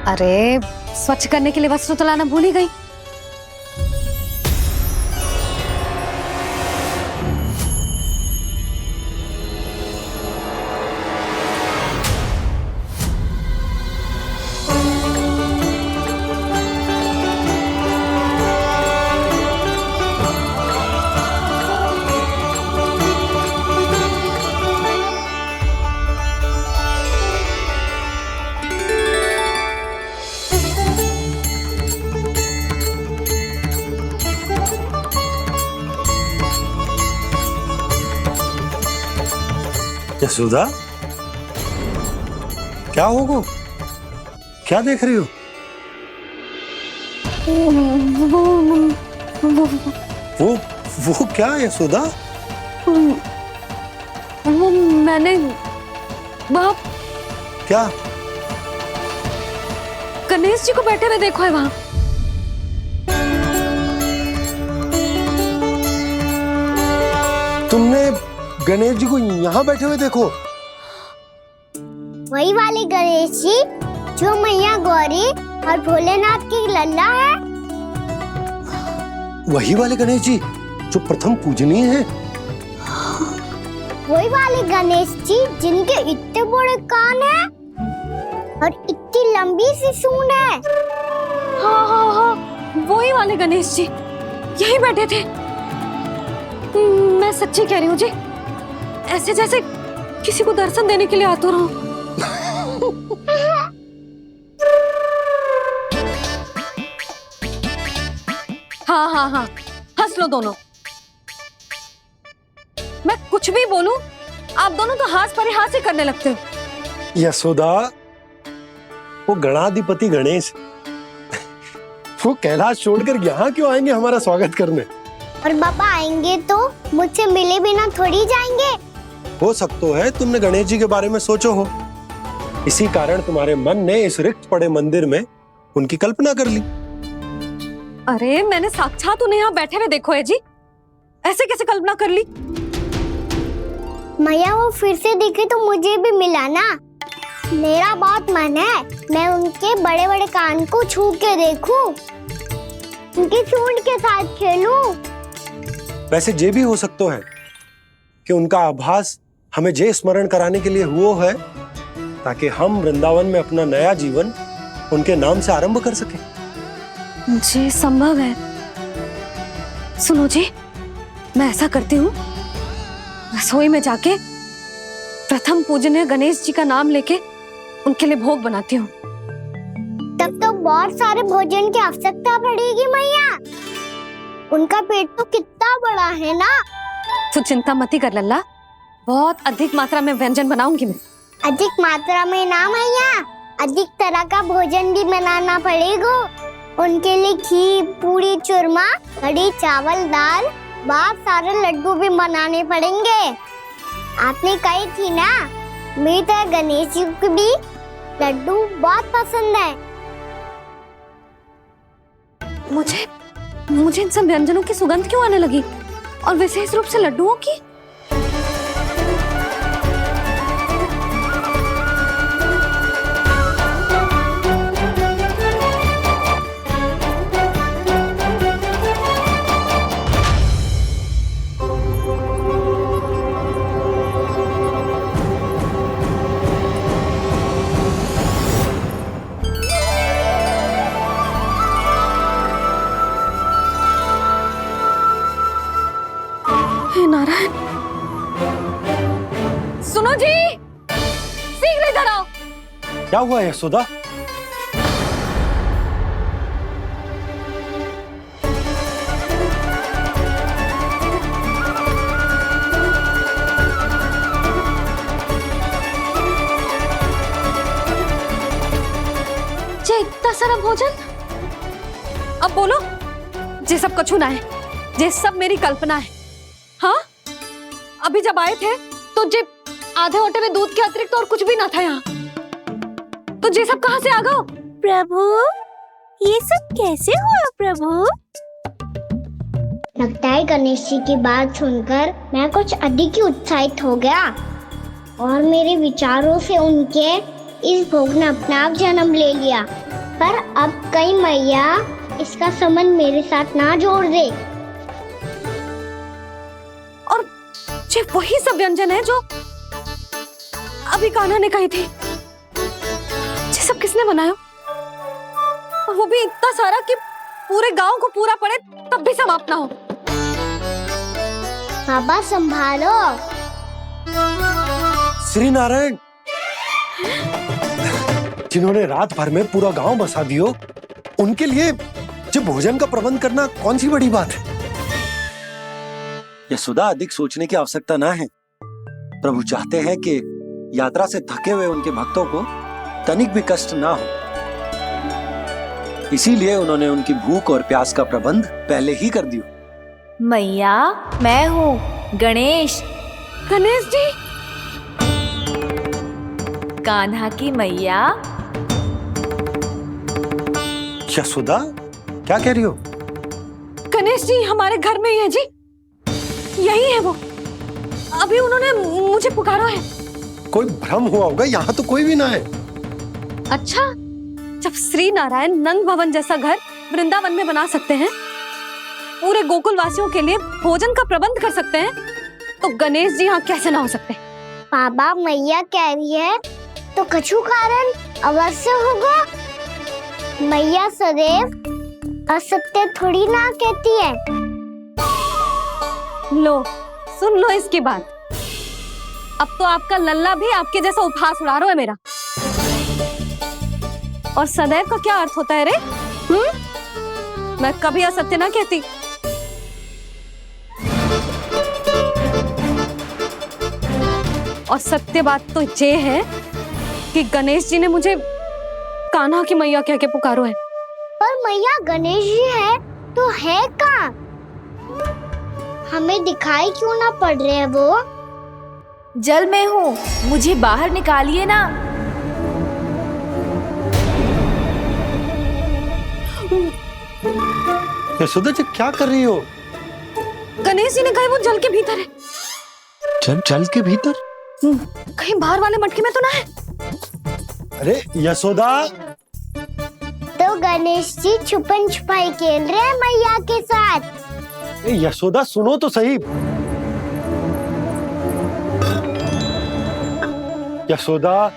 अरे स्वच्छ करने के लिए वस्त्र तो लाना भूल ही गई। यशोदा, क्या होगा? क्या देख रही हो? वो क्या यशोदा? वो मैंने बाप क्या? गणेश जी को बैठे हुए देखो है वहां। तुमने गणेश जी को यहाँ बैठे हुए देखो? वही वाले गणेश जी जो मैया गौरी और भोलेनाथ की लल्ला है। वही वाले गणेश जी जो प्रथम पूजनीय है। वही वाले गणेश जी जिनके इतने बड़े कान हैं और इतनी लंबी सी सूंड है। हाँ, वही वाले गणेश जी यही बैठे थे। मैं सच्ची कह रही हूँ जी, ऐसे जैसे किसी को दर्शन देने के लिए आतुर हूँ। हाँ, हंस लो दोनों। मैं कुछ भी बोलूं, आप दोनों तो हाथ परिहास ही करने लगते हो। यशोदा, वो गणाधिपति गणेश वो कैलाश छोड़कर यहाँ क्यों आएंगे हमारा स्वागत करने? और पापा आएंगे तो मुझसे मिले बिना थोड़ी जाएंगे। हो सकता है तुमने गणेश जी के बारे में सोचो हो, इसी कारण तुम्हारे मन ने इस रिक्त पड़े मंदिर में उनकी कल्पना कर ली। अरे मैंने साक्षात उन्हें यहाँ बैठे हुए देखो है जी, ऐसे कैसे कल्पना कर ली? मैया वो फिर से दिखे तो मुझे भी मिला ना। मेरा बहुत मन है मैं उनके बड़े बड़े कान को छू के देखूं, उनकी सूंड के साथ खेलूं। वैसे ये भी हो सकता है कि उनका आभास हमें जे स्मरण कराने के लिए हुआ है ताकि हम वृंदावन में अपना नया जीवन उनके नाम से आरंभ कर सके। जी संभव है। सुनो जी, मैं ऐसा करती हूँ, रसोई में जाके प्रथम पूजनीय गणेश जी का नाम लेके उनके लिए भोग बनाती हूँ। तब तो बहुत सारे भोजन की आवश्यकता पड़ेगी मैया। उनका पेट तो कितना बड़ा है ना। तू चिंता मत ही कर लल्ला, बहुत अधिक मात्रा में व्यंजन बनाऊंगी मैं। अधिक मात्रा में ना मैया, अधिक तरह का भोजन भी बनाना पड़ेगा। उनके लिए खीर, पूरी, चूरमा, कढ़ी, चावल, दाल, बहुत सारे लड्डू भी बनाने पड़ेंगे। आपने कही थी ना, मेरी तरह गणेश जी को भी लड्डू बहुत पसंद है। मुझे इन सब व्यंजनों की सुगंध क्यों आने लगी, और विशेष रूप से लड्डुओं की? नारायण, सुनो जी, शीघ्र इधर आओ। क्या हुआ यशोदा? इतना सारा भोजन, अब बोलो, ये सब कछु ना है, ये सब मेरी कल्पना है। हाँ, अभी जब आए थे तो जे आधे ओटे में दूध के अतिरिक्त और कुछ भी ना था यहाँ, तो ये सब कहाँ से आ गया? प्रभु, ये सब कैसे हुआ प्रभु? लगता है गणेश जी की बात सुनकर मैं कुछ अधिक ही उत्साहित हो गया और मेरे विचारों से उनके इस भोग ने अपना आप जन्म ले लिया। पर अब कहीं मैया इसका संबंध मेरे साथ ना जोड़ दे। और ये वही सब व्यंजन है जो अभी कान्हा ने कही थी। ये सब किसने बनाया? और वो भी इतना सारा कि पूरे गांव को पूरा पड़े तब भी समाप्त ना हो। बाबा संभालो। श्री नारायण, जिन्होंने रात भर में पूरा गांव बसा दियो, उनके लिए जो भोजन का प्रबंध करना कौन सी बड़ी बात है। यशोदा, अधिक सोचने की आवश्यकता ना है। प्रभु चाहते हैं कि यात्रा से थके हुए उनके भक्तों को तनिक भी कष्ट ना हो, इसीलिए उन्होंने उनकी भूख और प्यास का प्रबंध पहले ही कर दिया। मैया, मैं हूँ गणेश। गणेश जी, कान्हा की मैया। यशोदा, क्या कह रही हो? गणेश जी हमारे घर में ही है जी, यही है वो। अभी उन्होंने मुझे पुकारा है। कोई भ्रम हुआ होगा, यहाँ तो कोई भी ना है। अच्छा, जब श्री नारायण नंद भवन जैसा घर वृंदावन में बना सकते हैं, पूरे गोकुल वासियों के लिए भोजन का प्रबंध कर सकते हैं, तो गणेश जी यहाँ कैसे ना हो सकते? बाबा मैया कह रही है तो कछु कारण अवश्य होगा। मैया सदैव असत्य थोड़ी ना कहती है। लो, सुन लो इसकी बात। अब तो आपका लल्ला भी आपके जैसा उपहास उड़ा रहा है मेरा। और सदैव का क्या अर्थ होता है रे? मैं कभी असत्य ना कहती। और सत्य बात तो ये है कि गणेश जी ने मुझे कान्हा की मैया कह के पुकारो है। पर मैया गणेश जी है तो है कहाँ? हमें दिखाई क्यों ना पड़ रहे हैं वो? जल में हूँ, मुझे बाहर निकालिए ना। यशोदा जी, क्या कर रही हो? गणेश जी ने कहा वो जल के भीतर है। जल के भीतर? कहीं बाहर वाले मटके में तो ना है? अरे यशोदा! तो गणेश जी छुपन छुपाई खेल रहे हैं मैया के साथ। यशोदा, सुनो तो सही। यशोदा,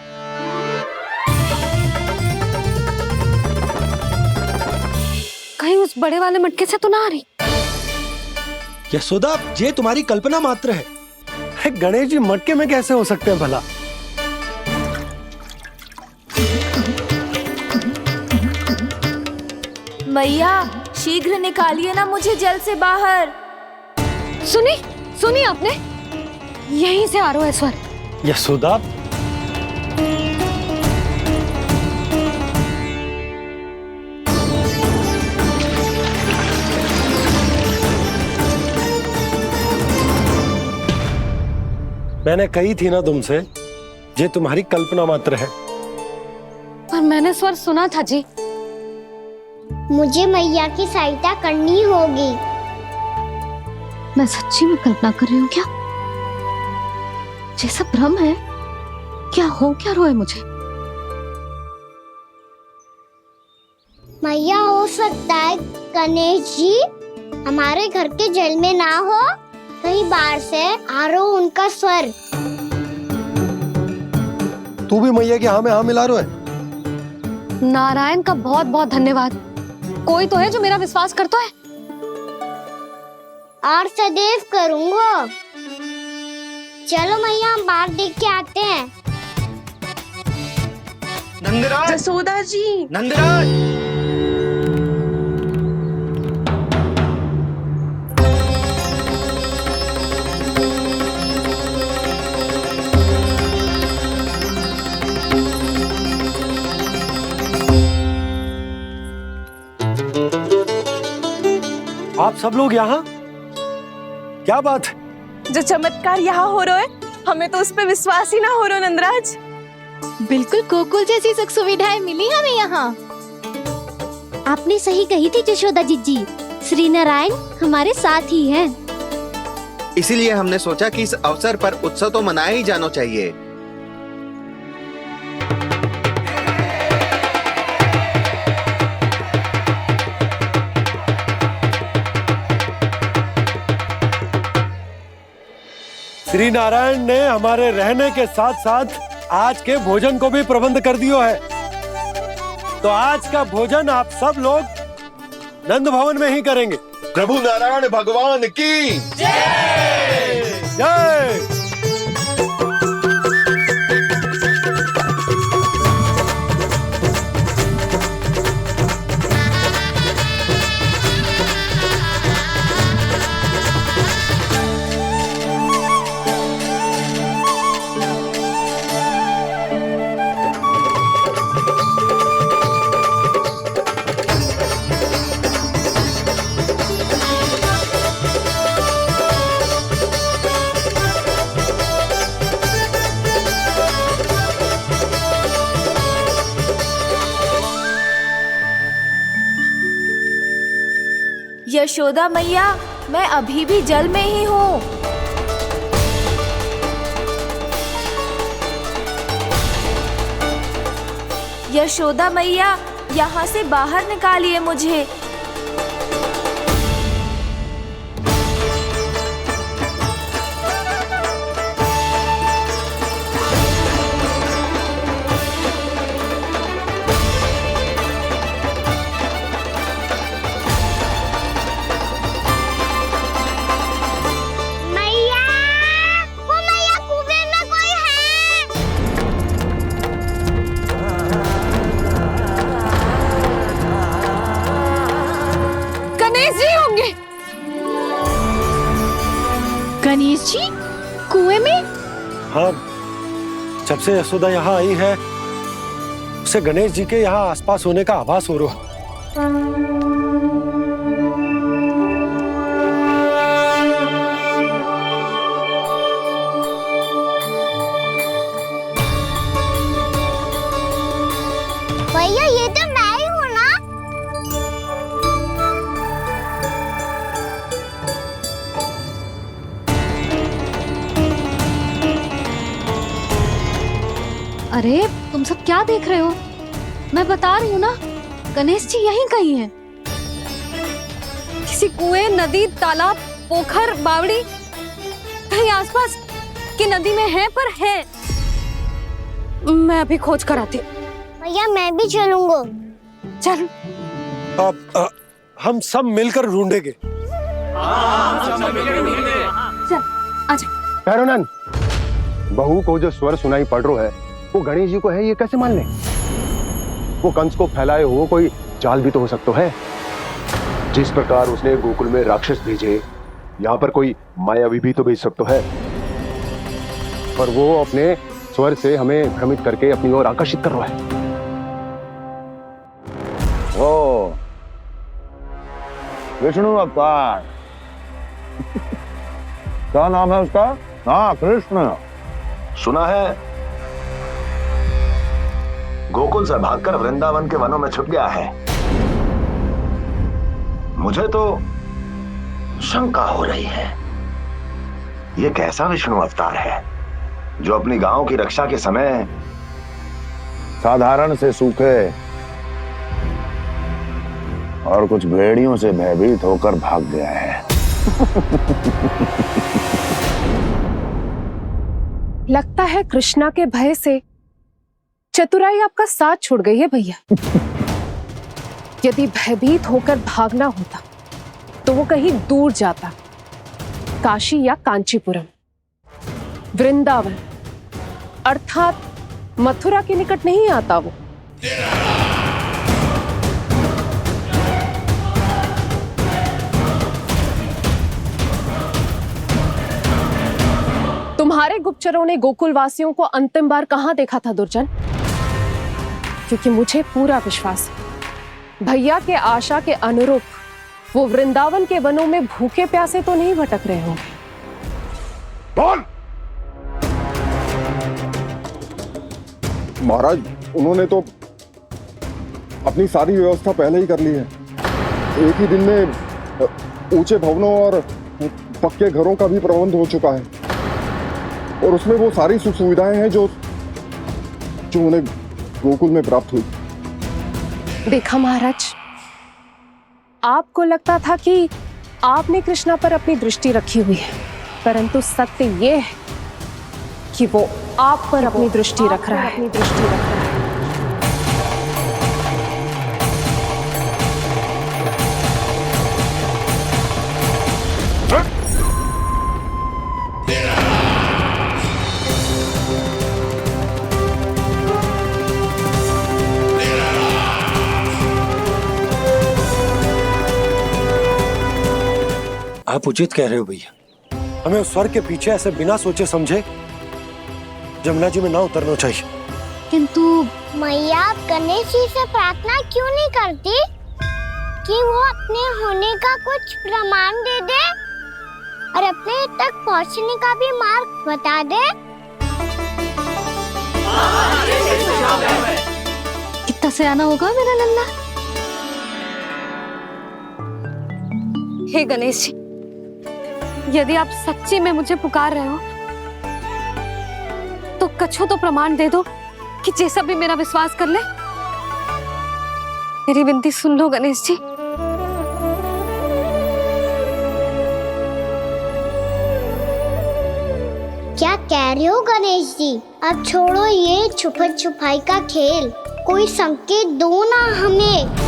कहीं उस बड़े वाले मटके से तो ना आ रही? यशोदा, ये तुम्हारी कल्पना मात्र है। गणेश जी मटके में कैसे हो सकते हैं भला? मैया, शीघ्र निकालिए ना मुझे जल से बाहर। सुनी आपने? यहीं से आ रहा है स्वर। यशोदा, मैंने कही थी ना तुमसे, ये तुम्हारी कल्पना मात्र है। पर मैंने स्वर सुना था जी। मुझे मैया की सहायता करनी होगी। मैं सच्ची में कल्पना कर रही हूँ क्या? ये सब भ्रम है क्या? हो क्या रहा है मुझे? मैया, हो सकता है गणेश जी हमारे घर के जल में ना हो, कहीं बाहर से आ रहा हो उनका स्वर। तू भी मैया के हाँ में हाँ मिला रहा है। नारायण का बहुत बहुत धन्यवाद। कोई तो है जो मेरा विश्वास करता है। और सदैव करूंगा। चलो मैया, हम बाहर देख के आते हैं। नंदराज! जसोदा जी! नंदराज! आप सब लोग यहाँ? क्या बात है? जो चमत्कार यहाँ हो रहा है, हमें तो उस पे विश्वास ही ना हो रहा नंदराज। बिल्कुल गोकुल जैसी सुख सुविधाएं मिली हमें यहाँ। आपने सही कही थी यशोदा जी, श्री नारायण हमारे साथ ही हैं। इसीलिए हमने सोचा कि इस अवसर पर उत्सव तो मनाया ही जाना चाहिए। श्री नारायण ने हमारे रहने के साथ साथ आज के भोजन को भी प्रबंध कर दियो है। तो आज का भोजन आप सब लोग नंद भवन में ही करेंगे। प्रभु नारायण भगवान की जय जय। यशोदा मैया, मैं अभी भी जल में ही हूँ। यशोदा मैया, यहाँ से बाहर निकालिए मुझे। गणेश जी कुएं में? हाँ, जब से यशोदा यहाँ आई है उसे गणेश जी के यहाँ आसपास होने का आभास हो रहा है। भैया ये तो मैं ही हूँ ना। अरे तुम सब क्या देख रहे हो? मैं बता रही हूँ ना, गणेश जी यहीं कहीं हैं। किसी कुएं, नदी, तालाब, पोखर, बावड़ी कहीं आसपास की नदी में है, पर है। मैं अभी खोज कर आती हूँ। भैया मैं भी चलूंगा। चल। अब हम सब मिलकर ढूंढेंगे। चल आजा। भैरवनंद, बहू को जो स्वर सुनाई पड़ रहा है वो गणेश जी को है, ये कैसे मान ले? वो कंस को फैलाए हुए कोई जाल भी तो हो सकता है। जिस प्रकार उसने गोकुल में राक्षस भेजे, यहाँ पर कोई मायावी भी तो भेज सकता है। और वो अपने स्वर से हमें भ्रमित करके अपनी ओर आकर्षित कर रहा है। ओ विष्णु अवतार। क्या नाम है उसका? हाँ, कृष्ण। सुना है गोकुल से भागकर वृंदावन के वनों में छुप गया है। मुझे तो शंका हो रही है, ये कैसा विष्णु अवतार है जो अपनी गांव की रक्षा के समय साधारण से सूखे और कुछ भेड़ियों से भयभीत होकर भाग गया है। लगता है कृष्णा के भय से चतुराई आपका साथ छोड़ गई है भैया। यदि भयभीत होकर भागना होता तो वो कहीं दूर जाता, काशी या कांचीपुरम, वृंदावन अर्थात मथुरा के निकट नहीं आता वो। तुम्हारे गुप्तचरों ने गोकुल वासियों को अंतिम बार कहां देखा था दुर्जन? क्योंकि मुझे पूरा विश्वास है भैया के आशा के अनुरूप वो वृंदावन के वनों में भूखे प्यासे तो नहीं भटक रहे होंगे। बोल! महाराज, उन्होंने तो अपनी सारी व्यवस्था पहले ही कर ली है। एक ही दिन में ऊंचे भवनों और पक्के घरों का भी प्रबंध हो चुका है, और उसमें वो सारी सुख सुविधाएं हैं जो उन्हें गोकुल में प्राप्त हुई। देखा महाराज, आपको लगता था कि आपने कृष्णा पर अपनी दृष्टि रखी हुई है, परंतु सत्य ये है कि वो आप पर अपनी दृष्टि रख रहा है। आप उचित कह रहे हो भैया, हमें उस स्वर के पीछे ऐसे बिना सोचे समझे जमुना जी में ना उतरना चाहिए। किंतु मैया, आप गणेश जी से प्रार्थना क्यों नहीं करती कि वो अपने होने का कुछ प्रमाण दे दे और अपने तक पहुंचने का भी मार्ग बता दे? कितना सयाना होगा मेरा लल्ला। हे गणेश जी, यदि आप सच्ची में मुझे पुकार रहे हो तो कछु तो प्रमाण दे दो कि जैसा भी मेरा विश्वास कर ले। मेरी विनती सुन लो गणेश जी। क्या कह रहे हो गणेश जी? अब छोड़ो ये छुपन छुपाई का खेल, कोई संकेत दो ना हमें।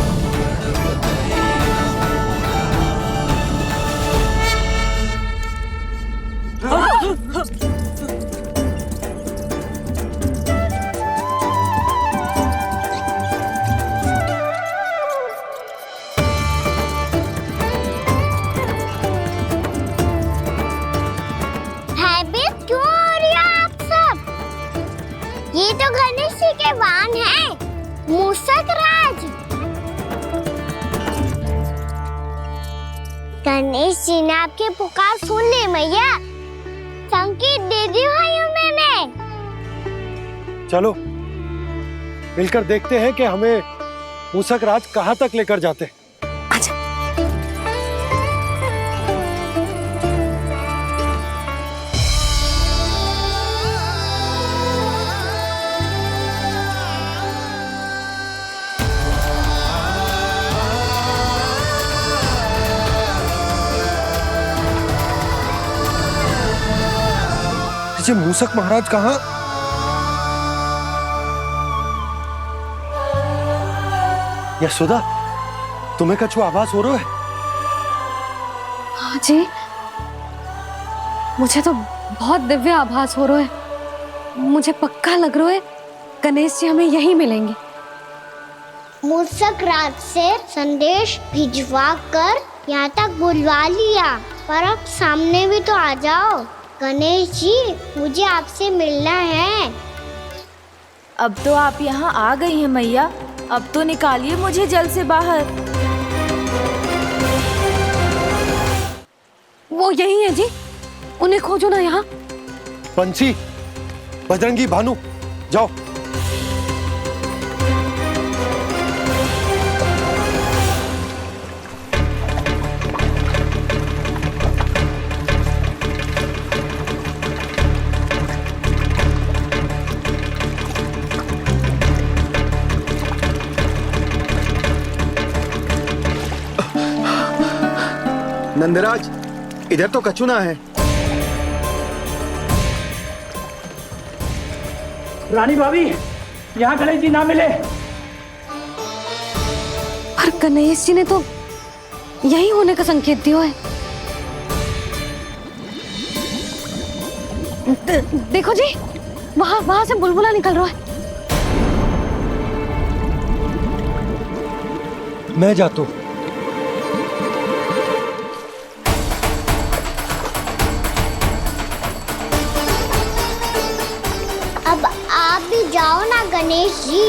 भयभीत क्यों हो रही हो आप सब? ये तो गणेश जी के वाहन हैं, मूषक राज। गणेश जी ने आपकी पुकार सुन ली मैया, संकेत दे दी भाइयों मैंने। चलो मिलकर देखते हैं कि हमें मूषक राज कहाँ तक लेकर जाते हैं। जी मूषक महाराज कहाँ? यशोदा, तुम्हें कछु आभास हो रहा है? हाँ जी, मुझे तो बहुत दिव्य आभास हो रहा है। मुझे पक्का लग रहा है गणेश जी हमें यहीं मिलेंगे। मूषक राज से संदेश भिजवा कर यहाँ तक बुलवा लिया, पर अब सामने भी तो आ जाओ। गणेश जी, मुझे आपसे मिलना है। अब तो आप यहाँ आ गई हैं मैया, अब तो निकालिए मुझे जल से बाहर। वो यही है जी, उन्हें खोजो ना यहाँ। बंसी, बजरंगी, भानु, जाओ। नंदराज, इधर तो कछु ना है। रानी भाभी, यहाँ गणेश जी ना मिले। पर गणेश जी ने तो यही होने का संकेत दिया है। देखो जी, वहां से बुलबुला निकल रहा है। मैं जाता हूं। अब आप भी जाओ ना गणेश जी।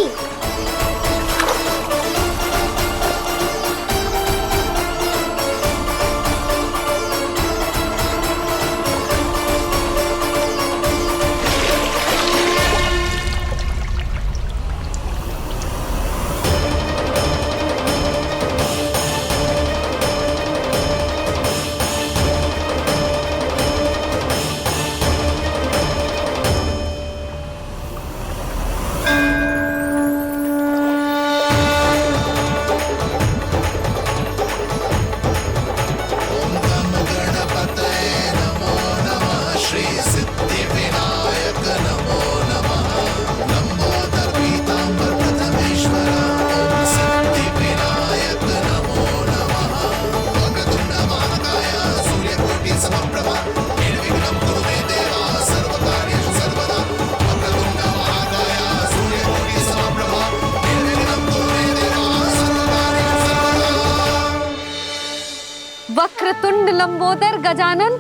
वक्रतुंड लंबोदर गजानन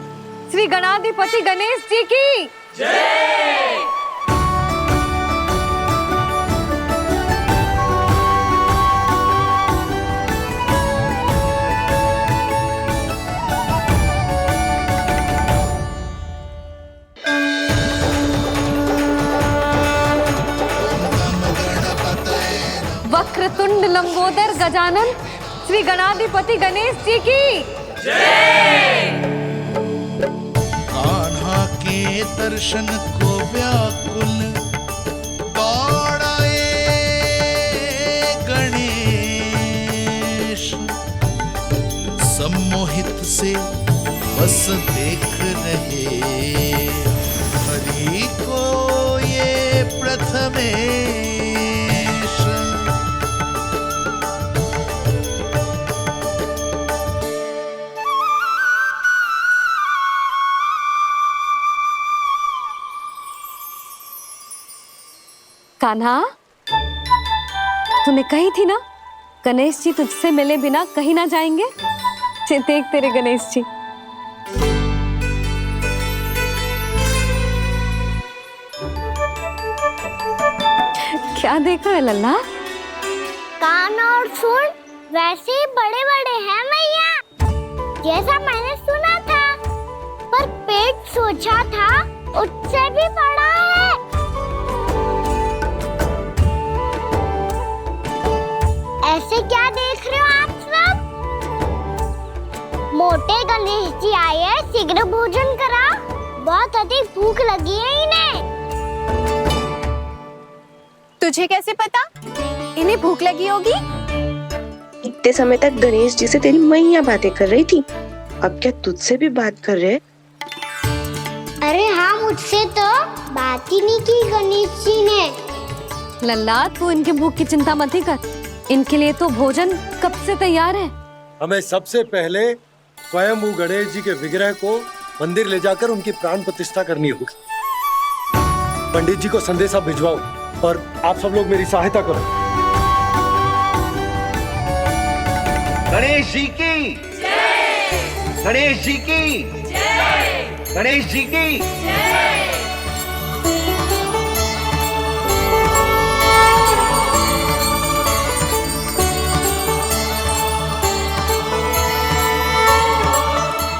श्री गणाधिपति गणेश जी की जय। वक्रतुंड लंबोदर गजानन श्री गणाधिपति गणेश जी की जय। कान्हा के दर्शन को व्याकुल दौड़ाए गणेश, सम्मोहित से बस देख रहे हरि को ये प्रथमेश। कान्हा, तूने कही थी ना गणेश जी तुझसे मिले बिना कहीं ना जाएंगे। देख तेरे गणेश जी। क्या देखा है लल्ला? कान और सुन वैसे ही बड़े बड़े हैं मैया, जैसा मैंने सुना था, पर पेट सोचा था उससे भी बड़ा है। ऐसे क्या देख रहे हो आप सब? मोटे गणेश जी आए हैं, शीघ्र भोजन करा, बहुत अधिक भूख लगी है इन्हें। तुझे कैसे पता इन्हें भूख लगी होगी? इतने समय तक गणेश जी से तेरी मैया बातें कर रही थी, अब क्या तुझसे भी बात कर रहे? अरे हाँ, मुझसे तो बात ही नहीं की गणेश जी ने। लल्ला, तू इनके भूख की चिंता मत ही कर, इनके लिए तो भोजन कब से तैयार है। हमें सबसे पहले स्वयं गणेश जी के विग्रह को मंदिर ले जाकर उनकी प्राण प्रतिष्ठा करनी होगी। पंडित जी को संदेशा भिजवाओ और आप सब लोग मेरी सहायता करो। गणेश जी की जय। गणेश जी की जय। गणेश जी की जय।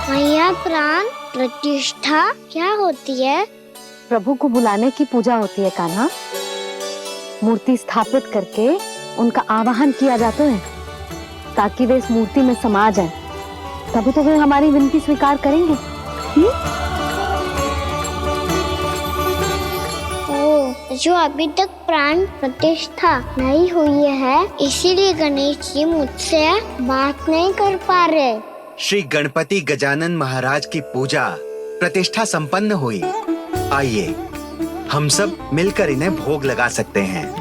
मैया, प्राण प्रतिष्ठा क्या होती है? प्रभु को बुलाने की पूजा होती है कान्हा। मूर्ति स्थापित करके उनका आवाहन किया जाता है ताकि वे इस मूर्ति में समा जाएं। तभी तो वे हमारी विनती स्वीकार करेंगे। जो अभी तक प्राण प्रतिष्ठा नहीं हुई है, इसीलिए गणेश जी मुझसे बात नहीं कर पा रहे। श्री गणपति गजानन महाराज की पूजा प्रतिष्ठा संपन्न हुई। आइए हम सब मिलकर इन्हें भोग लगा सकते हैं।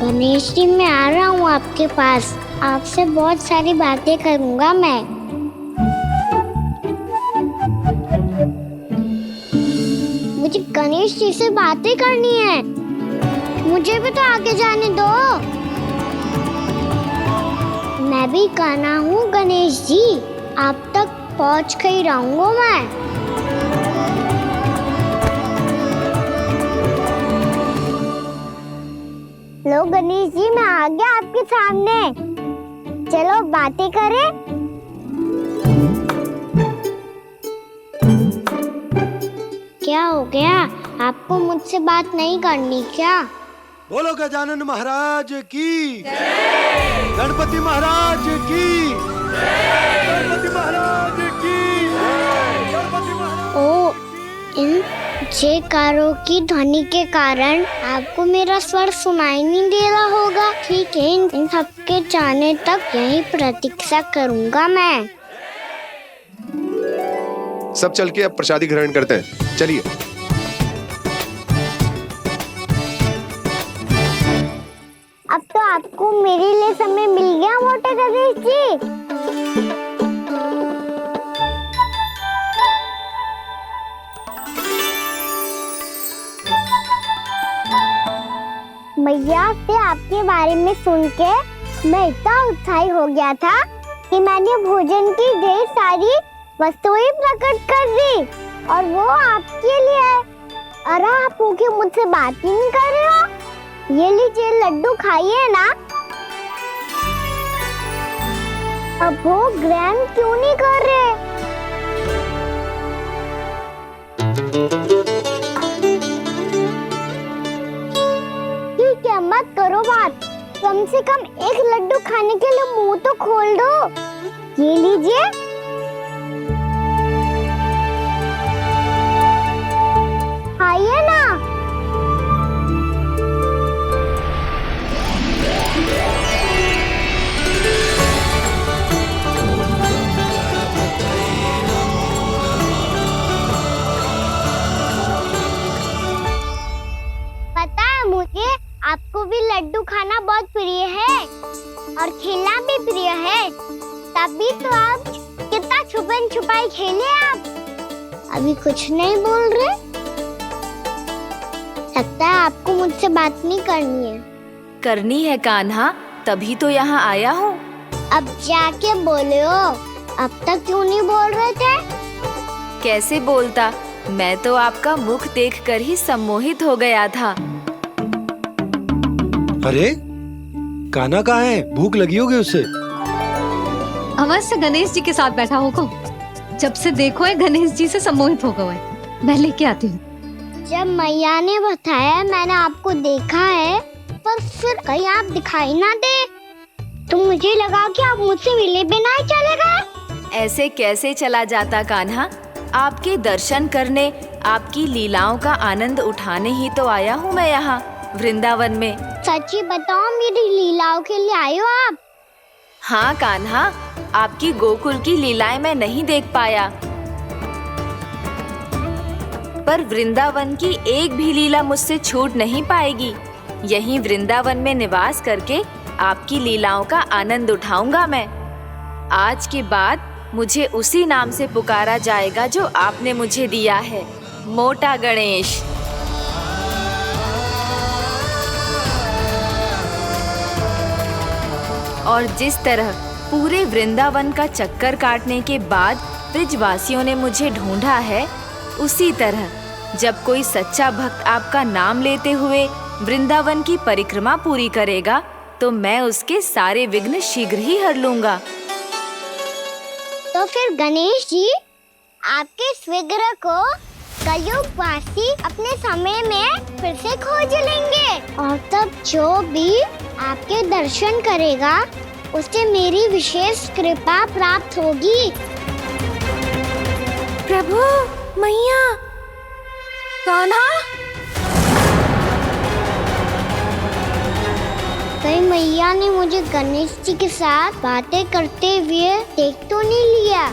गणेश जी, मैं आ रहा हूँ आपके पास, आपसे बहुत सारी बातें करूँगा मैं। मुझे गणेश जी से बातें करनी है, मुझे भी तो आगे जाने दो। मैं भी कान्हा हूँ गणेश जी, आप तक पहुँच कर ही रहूँगा मैं। लो गणेश जी, मैं आ गया आपके सामने, चलो बातें करें। क्या हो गया, आपको मुझसे बात नहीं करनी क्या? बोलो गजानन महाराज की जय। गणपति महाराज की जय। गणपति महाराज की जय। गणपति महाराज। ओ, इन जयकारों की ध्वनि के कारण आपको मेरा स्वर सुनाई नहीं दे रहा होगा। ठीक है, इन सबके जाने तक यही प्रतीक्षा करूंगा मैं। सब चल के अब प्रसादी ग्रहण करते हैं, चलिए। अब तो आपको मेरे लिए समय मिल गया मोटे गणेश जी। मैया से आपके बारे में सुन के मैं इतना उत्साही हो गया था कि मैंने भोजन की ढेर सारी वस्तुएं प्रकट कर दी और वो आपके लिए। अरे आप भूखे मुझसे बात ही नहीं कर रहे हो। ये लीजिए लड्डू खाइए ना। अब वो ग्रैंड क्यों नहीं कर रहे? ठीक है, मत करो बात। कम से कम एक लड्डू खाने के लिए मुंह तो खोल दो। ये लीजिए। खाइए ना। पता है मुझे आपको भी लड्डू खाना बहुत प्रिय है और खेलना भी प्रिय है। तभी तो आप कितना छुपन छुपाई खेले। आप अभी कुछ नहीं बोल रहे। लगता है आपको मुझसे बात नहीं करनी है। करनी है कान्हा, तभी तो यहाँ आया हूँ। अब जाके बोले हो। अब तक क्यों नहीं बोल रहे थे? कैसे बोलता, मैं तो आपका मुख देखकर ही सम्मोहित हो गया था। अरे कान्हा कहाँ है? भूख लगी होगी उसे। अवश्य गणेश जी के साथ बैठा होगा। जब से देखो है गणेश जी से सम्मोहित हो गए। मैं लेके आती हूँ। जब मैया ने बताया मैंने आपको देखा है, पर फिर कहीं आप दिखाई ना दे तो मुझे लगा कि आप मुझसे मिले बिना ही चले गए। ऐसे कैसे चला जाता कान्हा? आपके दर्शन करने, आपकी लीलाओं का आनंद उठाने ही तो आया हूँ मैं यहाँ वृंदावन में। सच्ची बताओ, मेरी लीलाओं के लिए आए हो आप? हाँ कान्हा, आपकी गोकुल की लीलाएं मैं नहीं देख पाया, पर वृंदावन की एक भी लीला मुझसे छूट नहीं पाएगी। यहीं वृंदावन में निवास करके आपकी लीलाओं का आनंद उठाऊंगा मैं। आज के बाद मुझे उसी नाम से पुकारा जाएगा जो आपने मुझे दिया है, मोटा गणेश। और जिस तरह पूरे वृंदावन का चक्कर काटने के बाद ब्रिजवासियों ने मुझे ढूंढा है, उसी तरह जब कोई सच्चा भक्त आपका नाम लेते हुए वृंदावन की परिक्रमा पूरी करेगा तो मैं उसके सारे विघ्न शीघ्र ही हर लूंगा। तो फिर गणेश जी, आपके इस विग्रह को कलयुगवासी अपने समय में फिर से खोज लेंगे और तब जो भी आपके दर्शन करेगा उसे मेरी विशेष कृपा प्राप्त होगी। प्रभु, मैया, कान्हा, कहीं मैया ने मुझे गणेश जी के साथ बातें करते हुए देख तो नहीं लिया?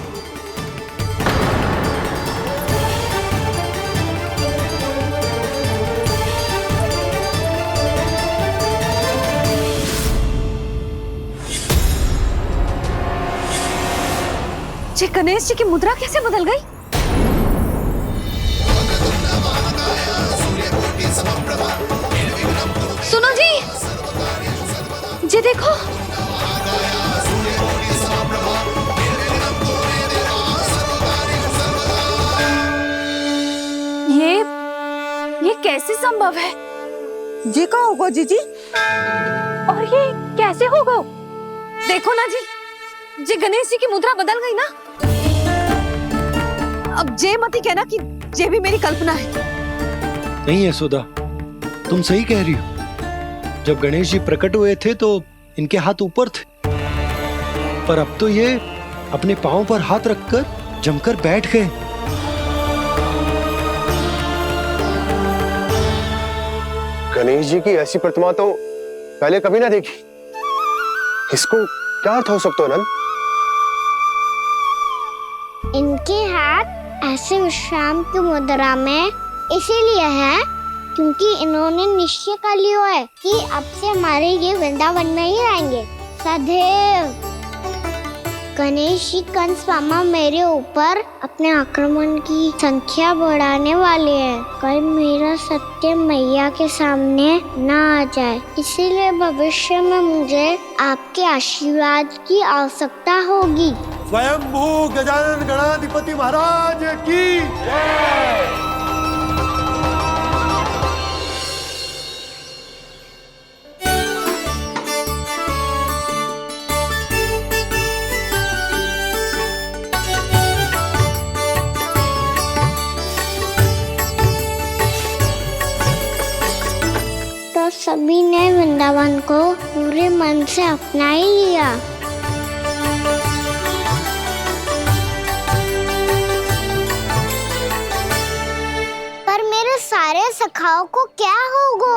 ये गणेश जी की मुद्रा कैसे बदल गई? सुनो जी, ये देखो। ये कैसे संभव है? ये का होगा जीजी? और ये कैसे होगा? देखो ना जी, ये गणेश जी की मुद्रा बदल गई ना। अब जे मत ही कहना कि ये भी मेरी कल्पना है। नहीं यशोदा, तुम सही कह रही हो। जब गणेश जी प्रकट हुए थे तो इनके हाथ ऊपर थे, पर अब तो ये अपने पांव पर हाथ रखकर जमकर बैठ गए। गणेश जी की ऐसी प्रतिमा तो पहले कभी ना देखी। इसको क्या अर्थ हो सकता है नंद? इनके हाथ ऐसे विश्राम की मुद्रा में इसीलिए है क्योंकि इन्होंने निश्चय कर लिया है कि अब से हमारे ये वृंदावन में ही रहेंगे सदैव। गणेश जी कंस मामा मेरे ऊपर अपने आक्रमण की संख्या बढ़ाने वाले हैं। कल मेरा सत्य मैया के सामने ना आ जाए, इसीलिए भविष्य में मुझे आपके आशीर्वाद की आवश्यकता होगी। स्वयंभू गजानन गणाधिपति महाराज की जय। तो सभी ने वृंदावन को पूरे मन से अपना ही लिया। पर मेरे सारे सखाओं को क्या होगा?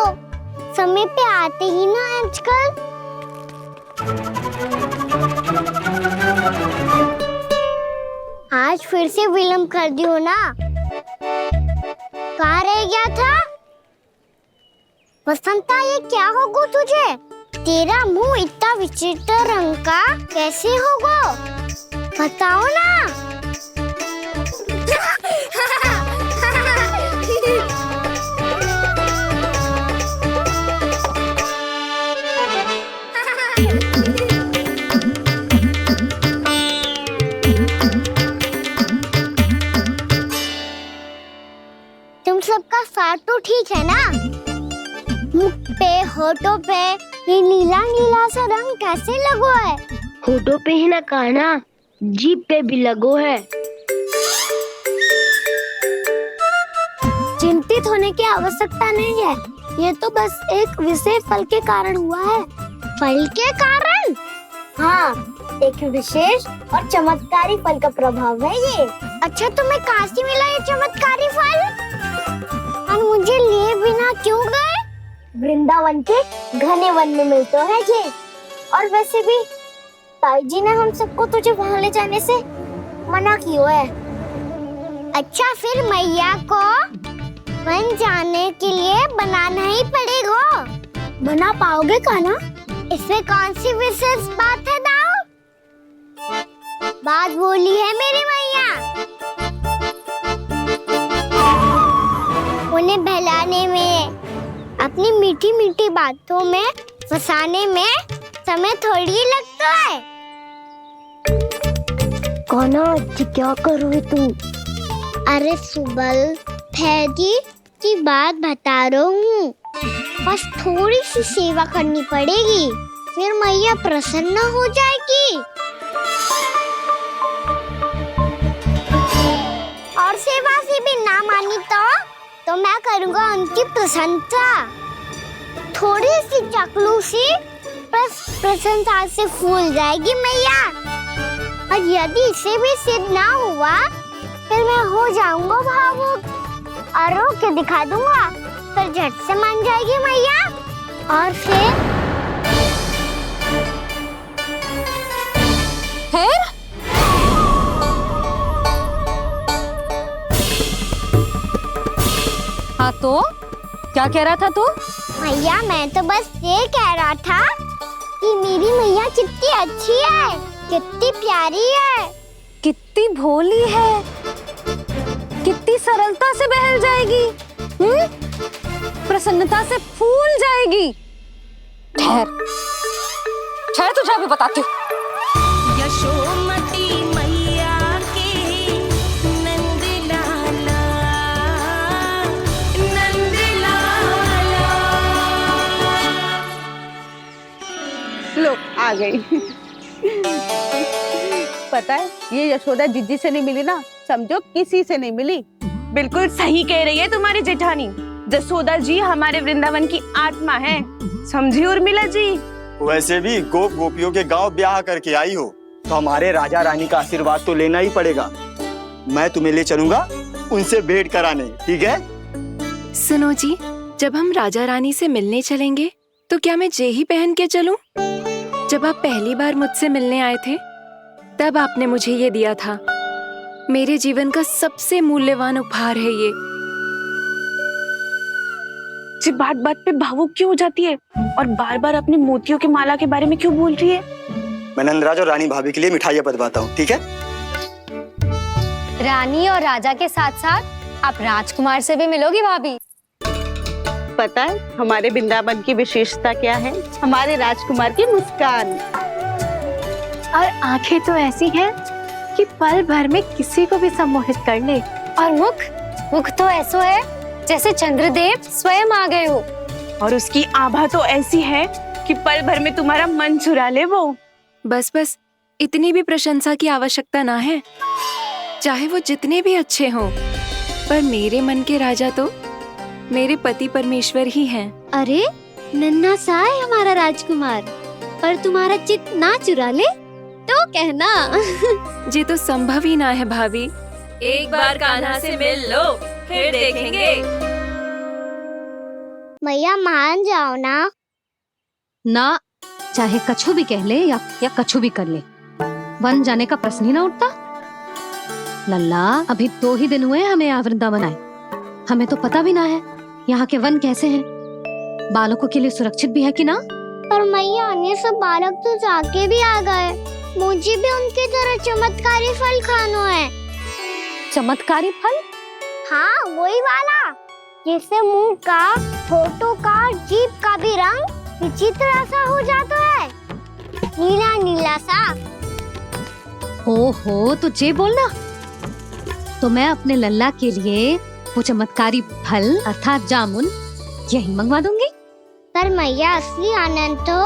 समय पे आते ही ना आजकल। आज फिर से विलम्ब कर दियो ना। कहाँ रह गया था? वसंता, ये क्या होगा तुझे? तेरा मुंह इतना विचित्र रंग का कैसे होगा? बताओ ना। तुम सबका साथ तो ठीक है ना? मुख पे, होठों पे ये नीला नीला सा रंग कैसे लगो है? होठों पे ही ना कहना, जीभ पे भी लगो है। चिंतित होने की आवश्यकता नहीं है, ये तो बस एक विशेष फल के कारण हुआ है। फल के कारण? हाँ, एक विशेष और चमत्कारी फल का प्रभाव है ये। अच्छा, तुम्हें कहाँ से मिला ये चमत्कारी फल? और मुझे लिए बिना क्यों गए? वृंदावन के घने वन में मिलते हैं ये। और वैसे भी ताई जी ने हम सबको तुझे वहाँ ले जाने से मना किया है। अच्छा, फिर मैया को वन जाने के लिए बनाना ही पड़ेगा। बना पाओगे कान्हा? इसमें कौन सी विशेष बात है दाऊ? बात बोली है मेरी मैया। उन्हें बहलाने में, अपनी मीठी मीठी बातों में फंसाने में समय थोड़ी ही लगता है। कान्हा, क्या करोगे तुम? अरे सुबल, फैजी की बात बता रहा हूँ। बस थोड़ी सी सेवा करनी पड़ेगी, फिर मैया प्रसन्न हो जाएगी। और सेवा से भी ना मानी तो मैं करूँगा उनकी प्रशंसा। थोड़ी सी चाकलूसी बस प्रशंसा से फूल जाएगी मैया। और यदि इसे भी सिद्ध ना हुआ, फिर मैं हो जाऊंगा भावुक और रो के दिखा दूंगा, फिर झट से मान जाएगी मैया। और फिर हाँ, तो क्या कह रहा था तू? मैया, मैं तो बस ये कह रहा था कि मेरी मैया कितनी अच्छी है, कितनी प्यारी है, कितनी भोली है, कितनी सरलता से बहल जाएगी, प्रसन्नता से फूल जाएगी। ठहर ठहर, तुझे अभी बताती हूँ। यशोमती मैया के नंद लाला, नंद लाला। लो, आ गई। पता है, ये यशोदा जिज्जी से नहीं मिली ना, समझो किसी से नहीं मिली। बिल्कुल सही कह रही है तुम्हारी जेठानी। जसोदा जी हमारे वृंदावन की आत्मा है, समझी उर्मिला जी। वैसे भी गोप गोपियों के गांव ब्याह करके आई हो, तो हमारे राजा रानी का आशीर्वाद तो लेना ही पड़ेगा। मैं तुम्हें ले चलूंगा उनसे भेंट कराने, ठीक है? सुनो जी, जब हम राजा रानी से मिलने चलेंगे तो क्या मैं जे ही पहन के चलूं? जब आप पहली बार मुझसे मिलने आए थे, तब आपने मुझे ये दिया था। मेरे जीवन का सबसे मूल्यवान उपहार है ये। जी, बात बात पे भावुक क्यों हो जाती है और बार बार अपनी मोतियों की माला के बारे में क्यों बोल रही है? मैं नंदराज और रानी भाभी के लिए मिठाइयाँ बंटवाता हूँ, ठीक है? रानी और राजा के साथ साथ आप राजकुमार से भी मिलोगी भाभी। पता है हमारे वृंदावन की विशेषता क्या है? हमारे राजकुमार की मुस्कान। और आंखें तो ऐसी हैं कि पल भर में किसी को भी सम्मोहित कर ले। और मुख तो ऐसा है जैसे चंद्रदेव स्वयं आ गए हो। और उसकी आभा तो ऐसी है कि पल भर में तुम्हारा मन चुरा ले वो। बस बस, इतनी भी प्रशंसा की आवश्यकता ना है। चाहे वो जितने भी अच्छे हों, पर मेरे मन के राजा तो मेरे पति परमेश्वर ही हैं। अरे नन्हा सा है हमारा राजकुमार, पर तुम्हारा चित्त ना चुरा ले तो कहना। ये तो संभव ही ना है भाभी। एक बार कान्हा से मिल लो, फिर देखेंगे। मैया मान जाओ ना। ना, चाहे कछु भी कह ले या कछु भी कर ले, वन जाने का प्रश्न ही ना उठता। लल्ला, अभी 2 ही दिन हुए हमें यहाँ वृंदावन आए। हमें तो पता भी ना है यहाँ के वन कैसे हैं, बालकों के लिए सुरक्षित भी है कि ना। पर मैया अन्य सब बालक तो जाके भी आ गए। मुझे भी उनके तरह चमत्कारी फल खाना है। चमत्कारी फल? हाँ, वही वाला जिससे मुंह का, होठों का, जीभ का भी रंग विचित्र सा हो जाता है, नीला नीला सा। हो तो जे बोलना। तो मैं अपने लल्ला के लिए वो चमत्कारी फल अर्थात जामुन यही मंगवा दूंगी। पर मैया असली आनंद तो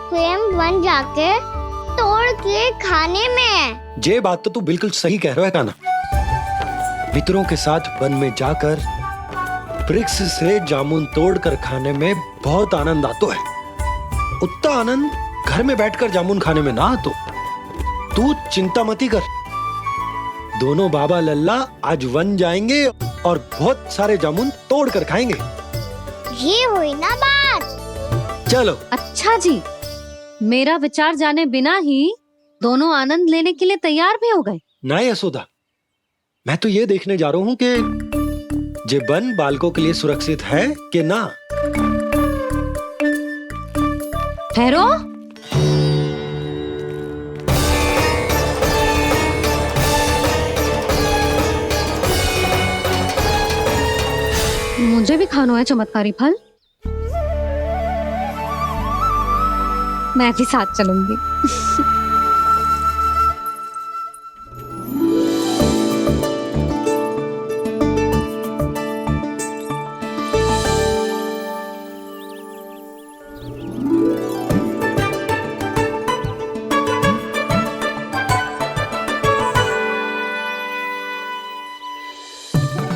स्वयं वन जाके तोड़ के खाने में है। ये बात तो तू बिल्कुल सही कह रहा है कान्हा। मित्रों के साथ वन में जाकर वृक्ष से जामुन तोड़कर खाने में बहुत आनंद आता है। उतना आनंद घर में बैठकर जामुन खाने में ना आतो। तू चिंता मती कर, दोनों बाबा लल्ला आज वन जाएंगे और बहुत सारे जामुन तोड़कर खाएंगे। ये हुई ना बात। चलो। अच्छा जी, मेरा विचार जाने बिना ही दोनों आनंद लेने के लिए तैयार भी हो गए। ना यशोदा, मैं तो ये देखने जा रहा हूँ कि जे वन बालकों के लिए सुरक्षित है कि ना। ठहरो। मुझे भी खाना है चमत्कारी फल। मैं भी साथ चलूंगी।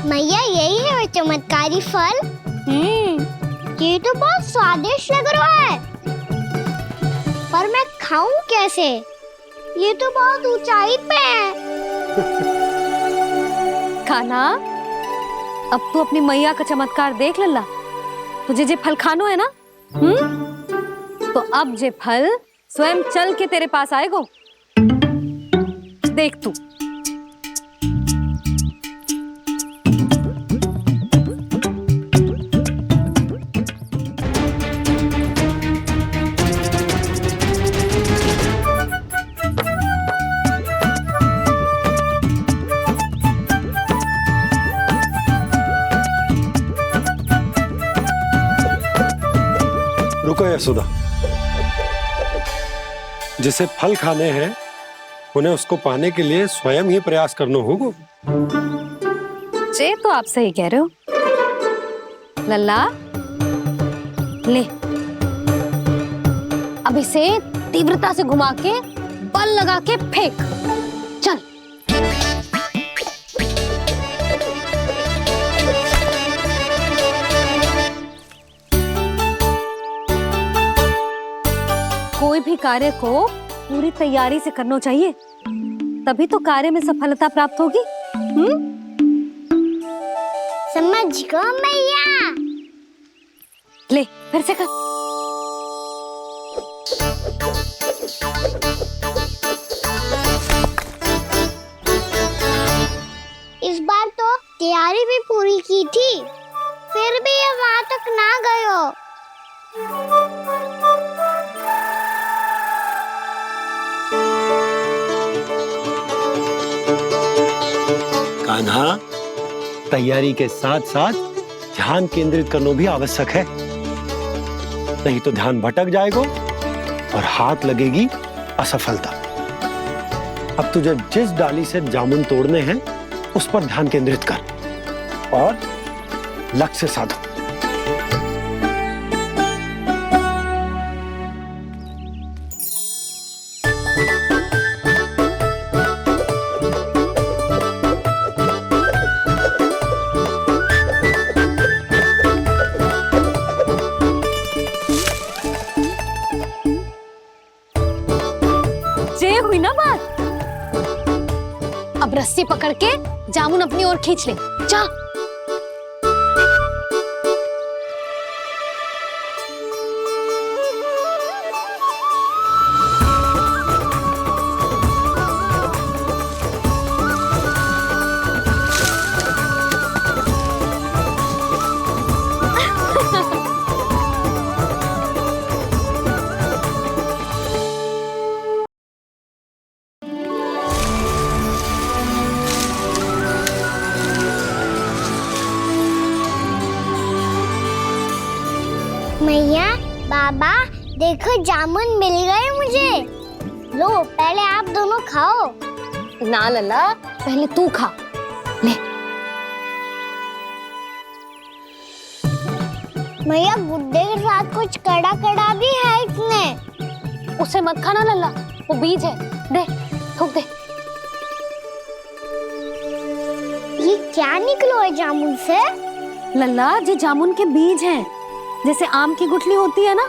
मैया यही है वो चमत्कारी फल। ये तो बहुत स्वादिष्ट लग रहा है, पर मैं खाऊं कैसे? ये तो बहुत ऊंचाई पे है। खाना, अब तू अपनी मैया का चमत्कार देख लल्ला। तुझे जे फल खानो है ना, तो अब जे फल स्वयं चल के तेरे पास आएगो। देख तू। रुको यशोदा, जिसे फल खाने हैं उन्हें उसको पाने के लिए स्वयं ही प्रयास करना होगा। जे तो आप सही कह रहे हो लल्ला। ले, अब इसे तीव्रता से घुमा के बल लगा के फेंक। चल। कोई भी कार्य को पूरी तैयारी से करना चाहिए, तभी तो कार्य में सफलता प्राप्त होगी। समझ गो मैया। ले, फिर से कर। इस बार तो तैयारी भी पूरी की थी, फिर भी ये वहां तक ना गयो। कान्हा, तैयारी के साथ साथ ध्यान केंद्रित करना भी आवश्यक है, नहीं तो ध्यान भटक जाएगा और हाथ लगेगी असफलता। अब तुझे जिस डाली से जामुन तोड़ने हैं उस पर ध्यान केंद्रित कर और लक्ष्य साधो। ये हुई ना बात। अब रस्सी पकड़ के जामुन अपनी ओर खींच ले। जा। मैया, बाबा, देखो जामुन मिल गए मुझे। लो, पहले आप दोनों खाओ। ना लल्ला, पहले तू खा। ले। मैया, गुड्डे के साथ कुछ कड़ा कड़ा भी है इसमें। उसे मत खाना लल्ला, वो बीज है। दे, थूक दे। ये क्या निकलो है जामुन से? लल्ला, ये जामुन के बीज हैं। जैसे आम की गुठली होती है ना,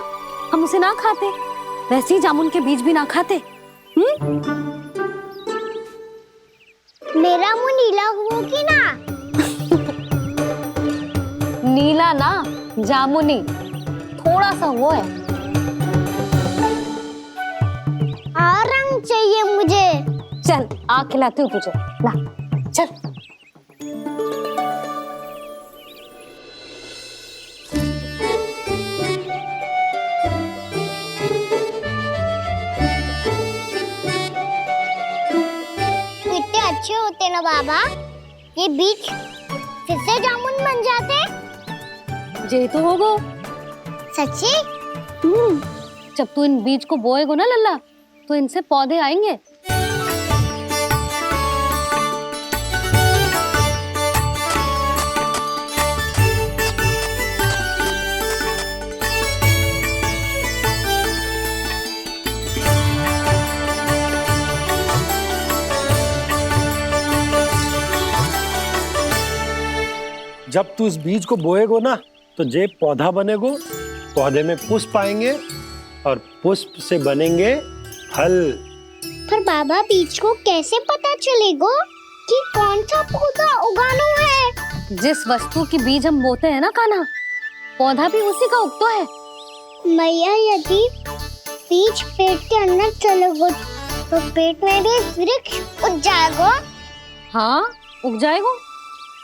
हम उसे ना खाते, वैसे ही जामुन के बीज भी ना खाते। मेरा मुंह नीला हुआ कि ना? नीला ना, जामुनी, थोड़ा सा वो है। और रंग चाहिए मुझे। चल, आ खिलाती हूँ तुझे। ला, चल। अच्छे होते ना बाबा, ये बीज फिर से जामुन बन जाते। जे तो होगो। सच्ची? जब तू इन बीज को बोएगो ना लल्ला, तो इनसे पौधे आएंगे। जब तू इस बीज को बोएगो ना, तो जे पौधा बनेगो, पौधे में पुष्प आएंगे और पुष्प से बनेंगे फल। पर बाबा, बीज को कैसे पता चलेगा कि कौन सा पौधा उगाना है? जिस वस्तु की बीज हम बोते हैं ना कान्हा, पौधा भी उसी का उगता है। मैया, यदि बीज पेट के अंदर चलेगा तो पेट में भी वृक्ष उग जाएगा। हाँ, उग जाएगा।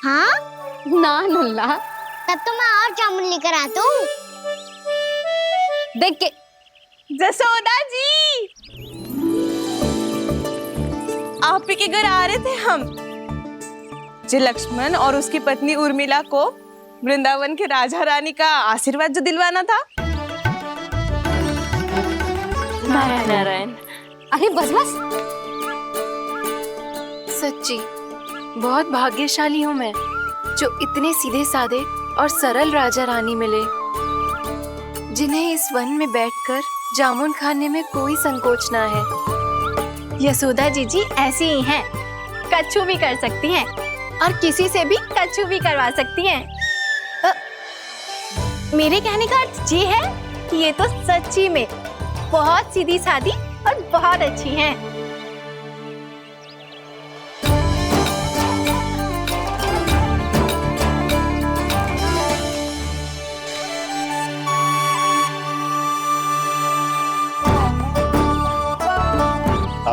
हाँ ना लल्ला, तब तो मैं और जामुन लेकर आता हूँ। देख के। जसोदा जी, आप ही के घर आ रहे थे हम। जी, लक्ष्मण और उसकी पत्नी उर्मिला को वृंदावन के राजा रानी का आशीर्वाद जो दिलवाना था। नारायण नारायण। अरे बस बस। सच्ची बहुत भाग्यशाली हूँ मैं, जो इतने सीधे साधे और सरल राजा रानी मिले, जिन्हें इस वन में बैठकर जामुन खाने में कोई संकोच ना है। यशोदा जीजी ऐसी ही हैं, कच्छू भी कर सकती हैं और किसी से भी कच्छू भी करवा सकती हैं। मेरे कहने का अर्थ ये है कि ये तो सच्ची में बहुत सीधी सादी और बहुत अच्छी हैं।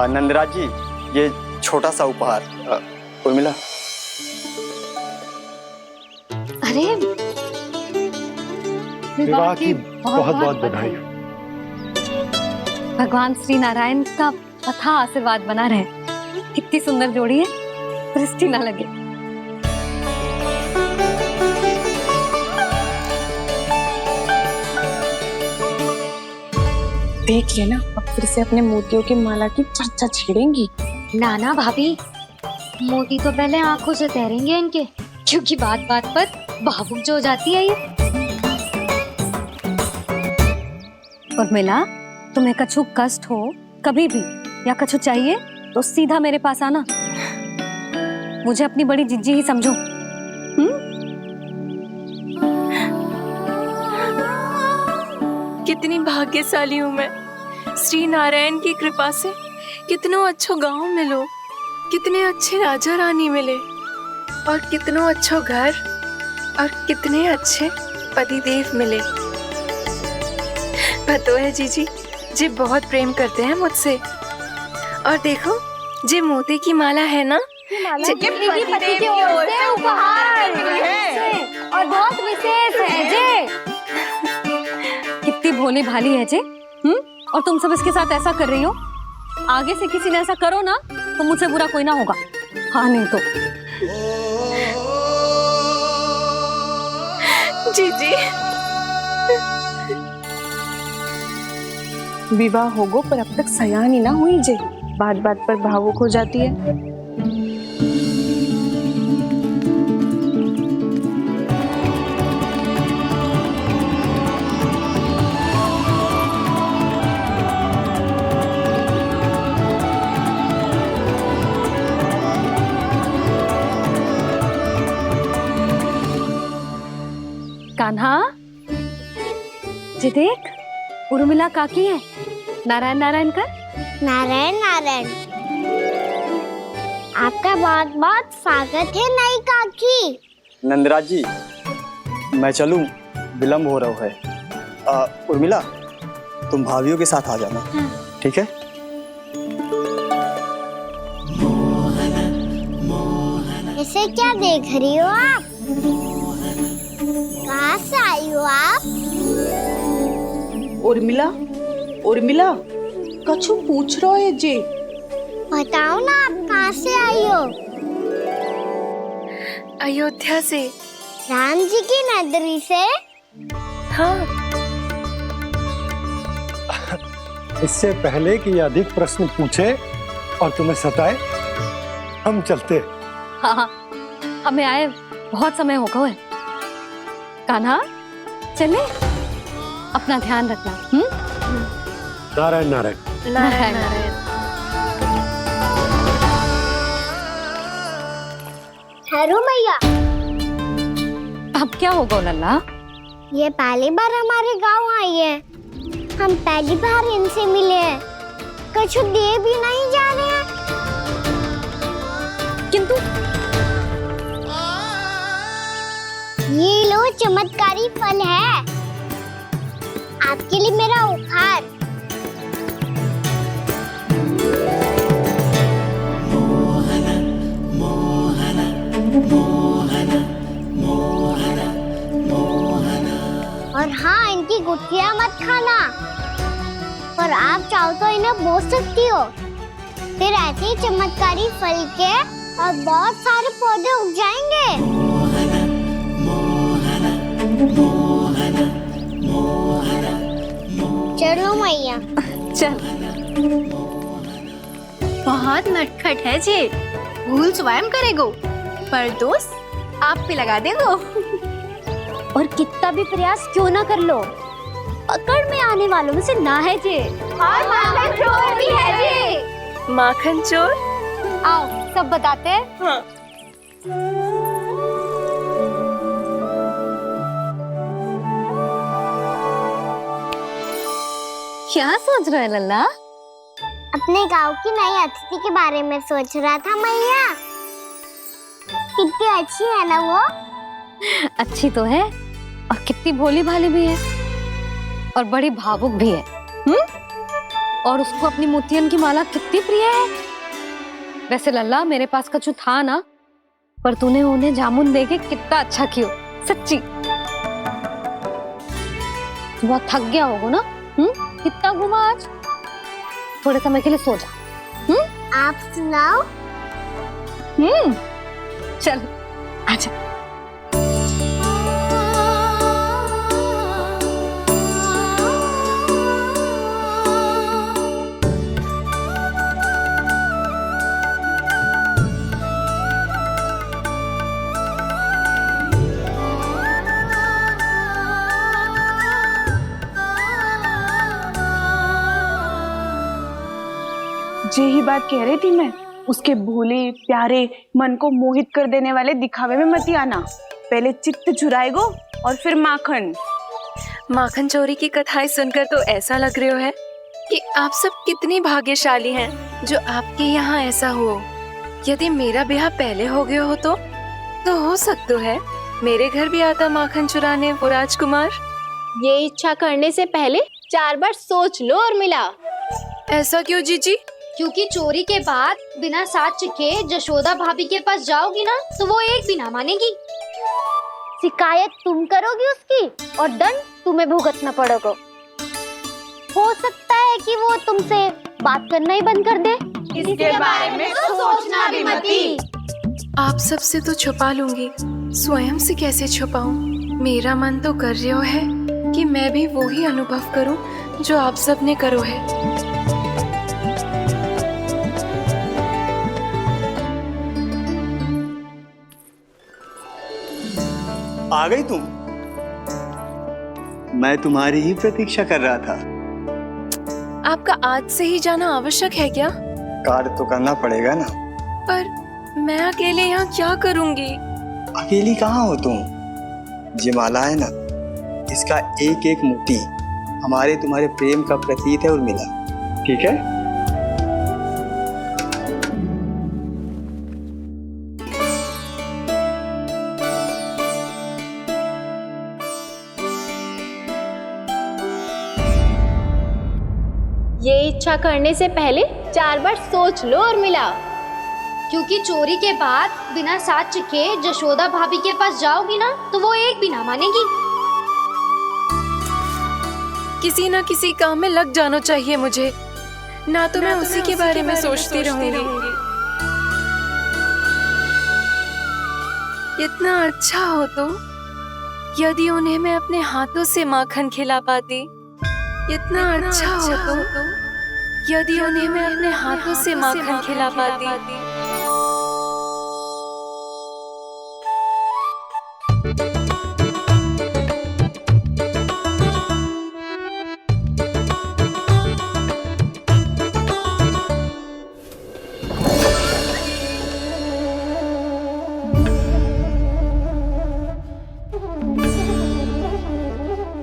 नंदराज जी, ये छोटा सा उपहार। उर्मिला। अरे, विवाह की बहुत बहुत बधाई। भगवान श्री नारायण का अथाह आशीर्वाद बना रहे। कितनी सुंदर जोड़ी है, दृष्टि ना लगे। देख लेना, अब फिर से अपने मोतियों की माला की चर्चा छेड़ेंगी। नाना भाभी, मोती तो पहले आंखों से तैरेंगे इनके, क्योंकि बात बात पर भावुक जो हो जाती है ये। और मिला, तुम्हें कछु कष्ट हो कभी भी या कछु चाहिए तो सीधा मेरे पास आना। मुझे अपनी बड़ी जिज्जी ही समझो। कितनी भाग्यशाली हूँ मैं, श्री नारायण की कृपा से कितनों अच्छो गांव मिलो, कितने अच्छे राजा रानी मिले, और कितनों अच्छो घर और कितने अच्छे पतिदेव मिले। पतो है जीजी, जी बहुत प्रेम करते हैं मुझसे। और देखो, जे मोती की माला है ना, पति की ओर से उपहार और बहुत विशेष है जे। कितनी भोली भाली है जे। और तुम सब इसके साथ ऐसा कर रही हो। आगे से किसी ने ऐसा करो ना तो मुझसे बुरा कोई ना होगा। हाँ नहीं तो जीजी। विवाह होगो पर अब तक सयान ही ना हुई जे, बात बात पर भावुक हो जाती है। कान्हा, जी देख, उर्मिला काकी है। नारायण नारायण कर। नारायण नारायण। आपका बहुत बहुत स्वागत है नई काकी। नंदराज जी, मैं चलूं, विलम्ब हो रहा है। उर्मिला, तुम भाभियों के साथ आ जाना। ठीक है? इसे क्या देख रही हो आप? कहाँ से आई हो आप? उर्मिला, उर्मिला, कछु पूछ रहा है जी। बताओ ना, आप कहाँ से आई हो? अयोध्या से। राम जी की नगरी से? हाँ। इससे पहले कि अधिक प्रश्न पूछे और तुम्हें सताए, हम चलते। हाँ, हमें आए बहुत समय हो गया है। कान्हा, चले, अपना ध्यान रखना। नारायण नारायण। नारायण नारायण। ठहरो मैया। अब क्या होगा लल्ला? ये पहली बार हमारे गांव आई है। हम पहली बार इनसे मिले हैं। कुछ दे भी नहीं जा रहे हैं। किंतु ये लो, चमत्कारी फल है आपके लिए, मेरा उपहार। और हाँ, इनकी गुठलियां मत खाना। और आप चाहो तो इन्हें बोल सकती हो। फिर ऐसे ही चमत्कारी फल के और बहुत सारे पौधे उग जाएंगे। चलो मैया। चल। बहुत नटखट है जे, भूल स्वयं करेगो, पर दोष आप पे लगा देगो। और कितना भी प्रयास क्यों ना कर लो, पकड़ में आने वालों में से ना है जे। और माखन चोर भी है जे। माखन चोर? आओ सब बताते हैं। हाँ। क्या सोच रहे हो लल्ला? अपने गांव की नई अतिथि के बारे में सोच रहा था मैया। कितनी अच्छी है ना वो? अच्छी तो है, और कितनी भोली भाली भी है, और बड़ी भावुक भी है। और उसको अपनी मोतियन की माला कितनी प्रिय है। वैसे लल्ला, मेरे पास कछु था ना, पर तूने उन्हें जामुन देके कितना अच्छा किया, सच्ची। बहुत थक गया होगा ना? कितना घुमा आज। थोड़े समय के लिए सो जा। आप सुनाओ। चल आजा। यही बात कह रही थी मैं, उसके भोले प्यारे मन को मोहित कर देने वाले दिखावे में मत आना। पहले चित्त चुराएगो और फिर माखन। माखन चोरी की कथाएं सुनकर तो ऐसा लग रहा है कि आप सब कितनी भाग्यशाली हैं जो आपके यहाँ ऐसा हो। यदि मेरा ब्याह पहले हो गया हो तो हो सकता है मेरे घर भी आता माखन चुराने वो राजकुमार। ये इच्छा करने से पहले 4 बार सोच लो और मिला। ऐसा क्यों जीजी? क्योंकि चोरी के बाद बिना साथ चिखे जशोदा भाभी के पास जाओगी ना तो वो एक भी ना मानेगी। शिकायत तुम करोगी उसकी और दंड तुम्हें भुगतना पड़ेगा। हो सकता है कि वो तुमसे बात करना ही बंद कर दे। इसके बारे में तो सोचना भी मती। आप सबसे तो छुपा लूंगी, स्वयं से कैसे छुपाऊं? मेरा मन तो कर रहा है कि मैं भी वो ही अनुभव करूं जो आप सब ने करो है। आ गई तुम? मैं तुम्हारी ही प्रतीक्षा कर रहा था। आपका आज से ही जाना आवश्यक है क्या? कार्य तो करना पड़ेगा ना। पर मैं अकेले यहाँ क्या करूँगी? अकेली कहाँ हो तुम? ये माला है ना, इसका एक एक मोती हमारे तुम्हारे प्रेम का प्रतीक है उर्मिला, ठीक है? ये इच्छा करने से पहले 4 बार सोच लो और मिला। क्योंकि चोरी के बाद बिना साथ चिखे जशोदा भाभी के पास जाओगी ना तो वो एक भी ना मानेगी। किसी ना किसी काम में लग जाना चाहिए मुझे, ना तो मैं उसी के बारे में सोचती रहूंगी। इतना अच्छा हो तो यदि उन्हें मैं अपने हाथों से माखन खिला पाती। इतना अच्छा हो तो यदि उन्हें मैं अपने हाथों से माखन खिला पाती।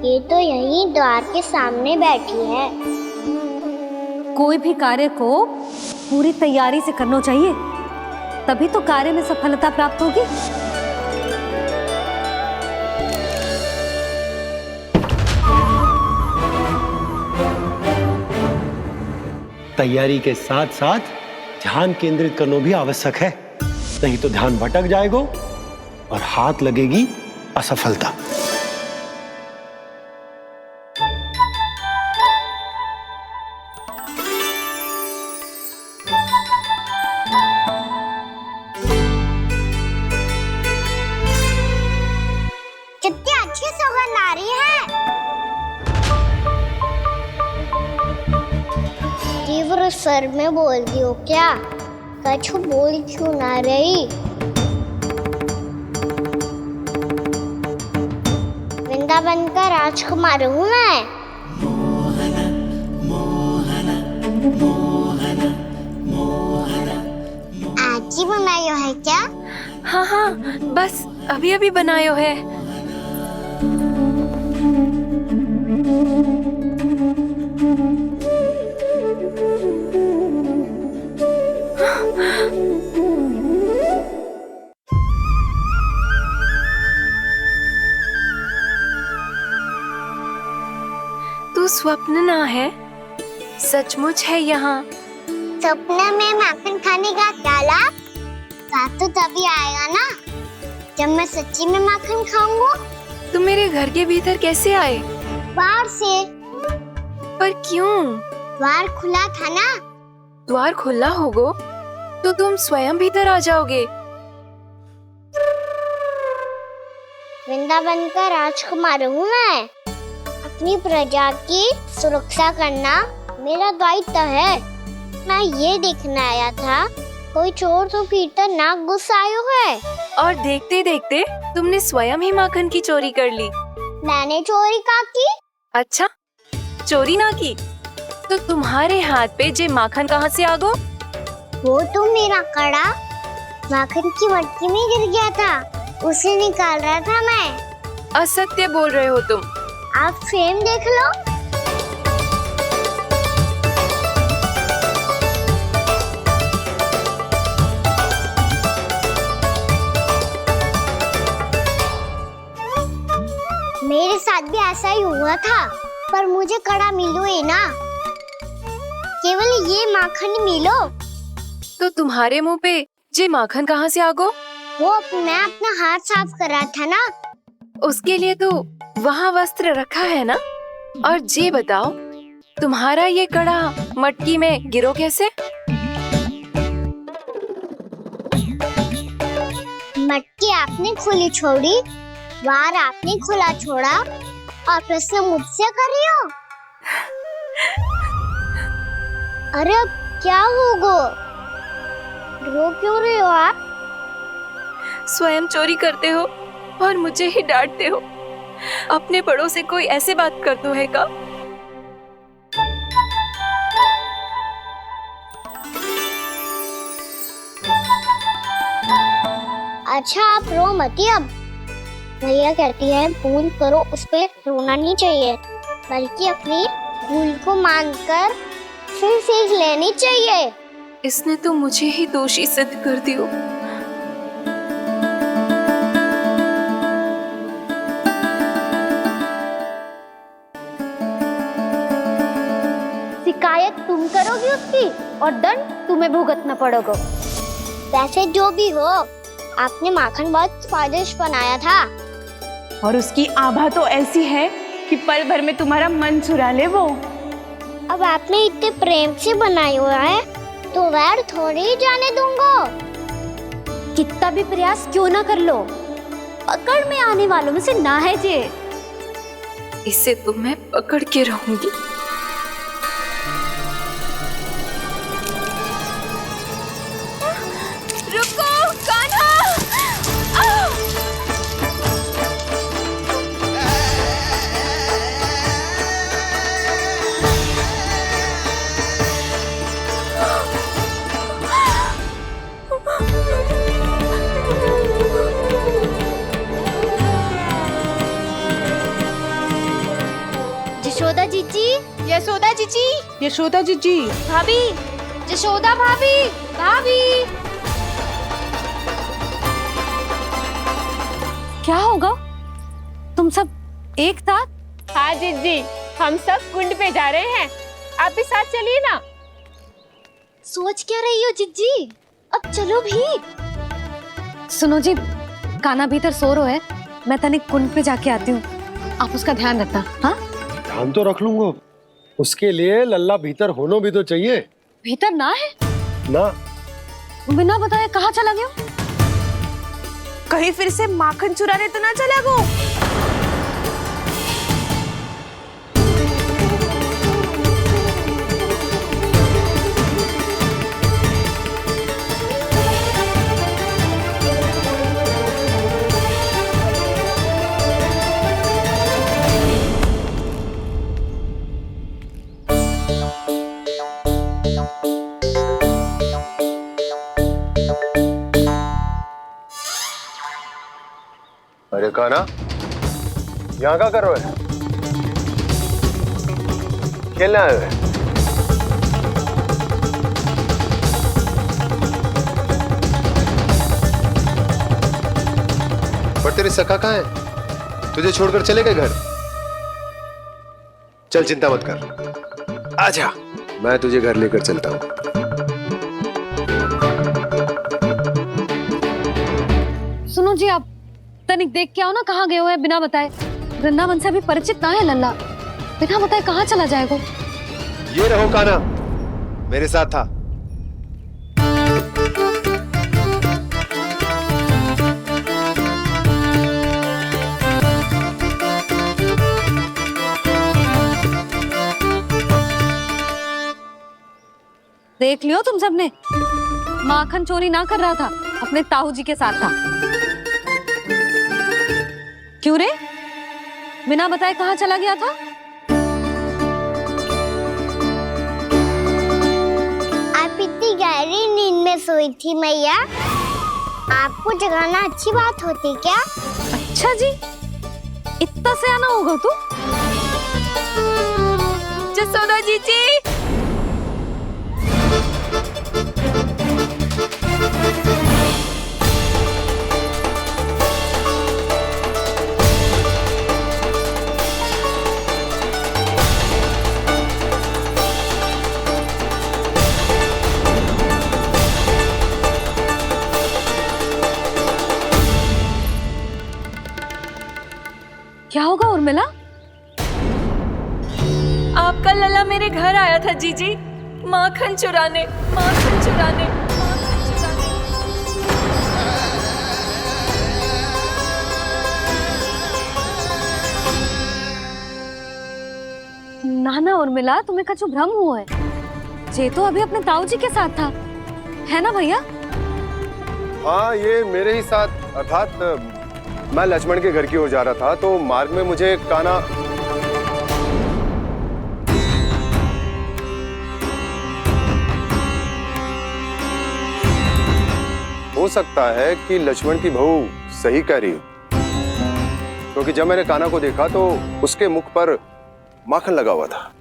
ये तो यहीं द्वार के सामने बैठी है। कोई भी कार्य को पूरी तैयारी से करना चाहिए, तभी तो कार्य में सफलता प्राप्त होगी। तैयारी के साथ साथ ध्यान केंद्रित करना भी आवश्यक है, नहीं तो ध्यान भटक जाएगा और हाथ लगेगी असफलता। कितनी अच्छी सौगंध आ रही है। तीव्र स्वर में बोलती हो क्या? कछु बोल क्यों ना रही? वृंदावन का राजकुमार हूँ मैं। आज ही बनायो है क्या? हाँ हाँ, बस अभी अभी बनायो है। तू स्वप्न ना है, सचमुच है यहाँ। सपने में माखन खाने का क्या लाभ? स्वाद तो तभी आएगा ना जब मैं सच्ची में माखन खाऊंगा। तुम मेरे घर के भीतर कैसे आए? बाहर से। पर क्यों? द्वार खुला था ना। द्वार खुला होगा तो तुम स्वयं भीतर आ जाओगे। वृंदावन का राजकुमार हूँ मैं। अपनी प्रजा की सुरक्षा करना मेरा दायित्व है। मैं ये देखने आया था कोई चोर तो कीर्तन ना घुस आयो है। और देखते देखते तुमने स्वयं ही माखन की चोरी कर ली। मैंने चोरी का की? अच्छा, चोरी ना की तो तुम्हारे हाथ पे जे माखन कहाँ से आ गो? वो तो मेरा कड़ा माखन की मटकी में गिर गया था, उसे निकाल रहा था मैं। असत्य बोल रहे हो तुम। आप फ्रेम देख लो। मेरे साथ भी ऐसा ही हुआ था, पर मुझे कड़ा मिलो ही ना, केवल ये माखन मिलो। तो तुम्हारे मुंह पे जे माखन कहाँ से आ गो? वो मैं अपना हाथ साफ कर रहा था ना। उसके लिए तो वहाँ वस्त्र रखा है ना। और जे बताओ, तुम्हारा ये कड़ा मटकी में गिरो कैसे? मटकी आपने खुली छोड़ी, बाहर आपने खुला छोड़ा, और प्रश्न मुझसे कर रही हो? अरे अब क्या होगा? रो क्यों रहे हो आप? स्वयं चोरी करते हो और मुझे ही डांटते हो। अपने बड़ों से कोई ऐसे बात कर दो है का? अच्छा आप रो मती। अब भैया कहती है भूल करो, उस पे रोना नहीं चाहिए, बल्कि अपनी भूल को मानकर फिर सीख लेनी चाहिए। इसने तो मुझे ही दोषी सिद्ध कर दियो। शिकायत तुम करोगी उसकी और दंड तुम्हें भुगतना पड़ेगा। वैसे जो भी हो, आपने माखन बहुत स्वादिष्ट बनाया था। और उसकी आभा तो ऐसी है कि पल भर में तुम्हारा मन चुरा ले वो। अब आपने इतने प्रेम से बनाई हुआ है तो वैर थोड़ी ही जाने दूंगा। कितना भी प्रयास क्यों ना कर लो, पकड़ में आने वालों में से ना है जे। इसे तो मैं पकड़ के रहूंगी। रुको कान्हा! यशोदा जीजी, यशोदा जीजी, यशोदा जीजी, भाभी, यशोदा भाभी, भाभी। क्या होगा? तुम सब एक साथ? हाँ जीजी, हम सब कुंड पे जा रहे हैं, आप भी साथ चलिए ना। सोच क्या रही हो जीजी? अब चलो भी। सुनो जी, कान्हा भीतर सो रहा है, मैं तनिक कुंड पे जाके आती हूँ, आप उसका ध्यान रखना। हाँ, ध्यान तो रख लूंगा, उसके लिए लल्ला भीतर होना भी तो चाहिए। भीतर ना है ना, बिना बताए कहाँ चला गया? कहीं फिर से माखन चुराने तो ना चला गो। अरे कान्हा, यहाँ क्या कर रहे हो? खेलने आए हुए? पर तेरे सखा कहाँ है? तुझे छोड़कर चले गए घर? चल चिंता मत कर, आजा, मैं तुझे घर लेकर चलता हूँ। सुनो जी, आप तनिक देख के आओ ना, कहाँ गए हुए हैं बिना बताए। वृंदावन से अभी परिचित ना है लल्ला, बिना बताए कहाँ चला जाएगा? ये रहो कान्हा, मेरे साथ था। देख लियो तुम सबने, माखन चोरी ना कर रहा था, अपने ताऊ जी के साथ था। क्यों रे, बिना बताए कहाँ चला गया था? गई थी मैया। आपको जगाना अच्छी बात होती क्या? अच्छा जी, इतना से आना होगा तू? जसोदा जीजी, क्या होगा उर्मिला? आपका लला मेरे घर आया था जीजी, माखन चुराने, माखन चुराने, माखन चुराने। ना ना उर्मिला, तुम्हें कछु भ्रम हुआ है। ये तो अभी अपने ताऊ जी के साथ था, है ना भैया? हाँ, ये मेरे ही साथ, अर्थात मैं लक्ष्मण के घर की ओर जा रहा था तो मार्ग में मुझे कान्हा हो सकता है कि लक्ष्मण की बहू सही कह रही हो, क्योंकि जब मैंने कान्हा को देखा तो उसके मुख पर माखन लगा हुआ था।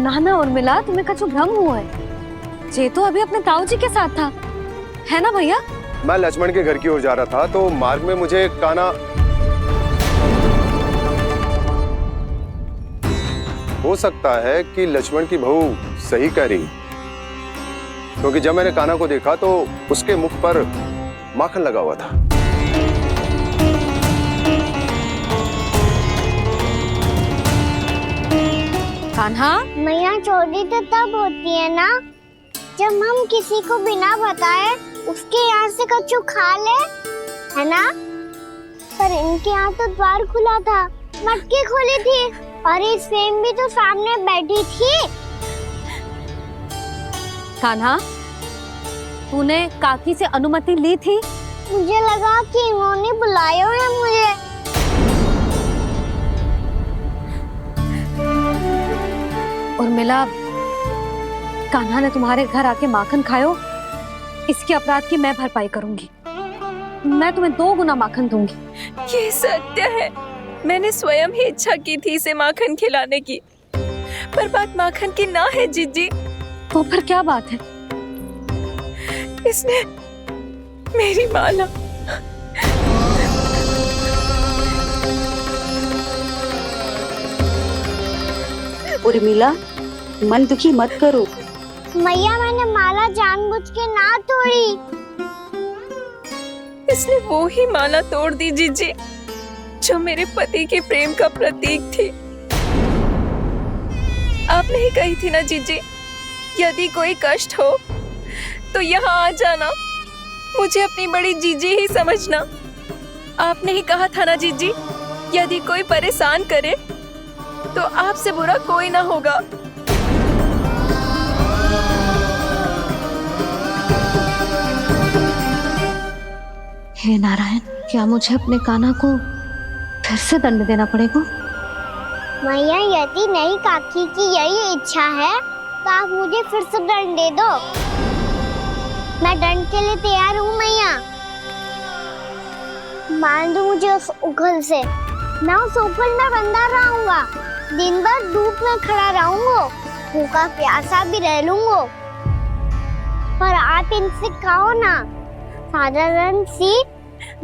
ना ना उर्मिला, तुम्हें कछु भ्रम हुआ है। ये तो अभी अपने ताऊ जी के साथ था, है ना भैया? मैं लक्ष्मण के घर की ओर जा रहा था तो मार्ग में मुझे कान्हा हो सकता है कि लक्ष्मण की बहू सही कह रही, क्योंकि जब मैंने कान्हा को देखा तो उसके मुख पर माखन लगा हुआ था। कान्हा, मैया चोरी तो तब होती है ना जब हम किसी को बिना बताए उसके यहाँ से कछु खा ले, है ना? पर इनके यहाँ तो द्वार खुला था, मटकी खुली थी और इस फेम भी तो सामने बैठी थी। कान्हा, तूने काकी से अनुमति ली थी? मुझे लगा कि इन्होंने बुलाया है मुझे। उर्मिला, कान्हा ने तुम्हारे घर आके माखन खायो, इसके अपराध की मैं भरपाई करूंगी। मैं तुम्हें 2 गुना माखन दूंगी। ये सत्य है, मैंने स्वयं ही इच्छा की थी इसे माखन खिलाने की, पर बात माखन की ना है जीजी। तो फिर क्या बात है? इसने मेरी माला उर्मिला, मन दुखी मत करो। मैया, मैंने माला जानबूझ के ना तोड़ी। इसने वो ही माला तोड़ दी जीजी जो मेरे पति के प्रेम का प्रतीक थी। आपने ही कही थी ना जीजी, यदि कोई कष्ट हो तो यहाँ आ जाना, मुझे अपनी बड़ी जीजी ही समझना। आपने ही कहा था ना जीजी, यदि कोई परेशान करे तो आपसे बुरा कोई ना होगा। हे नारायण, क्या मुझे अपने कान्हा को फिर से दंड देना पड़ेगा? मैया, यदि नहीं काकी की यही इच्छा है तो आप मुझे फिर से दंड दे दो। मैं दंड के लिए तैयार हूँ मैया। मान दो मुझे उस उखल से, मैं उस ऊपर में बंधा रहूंगा, दिन भर धूप में खड़ा रहूंगा, भूखा प्यासा भी रह लूंगा। पर आप इनसे कहो ना, साधारण सी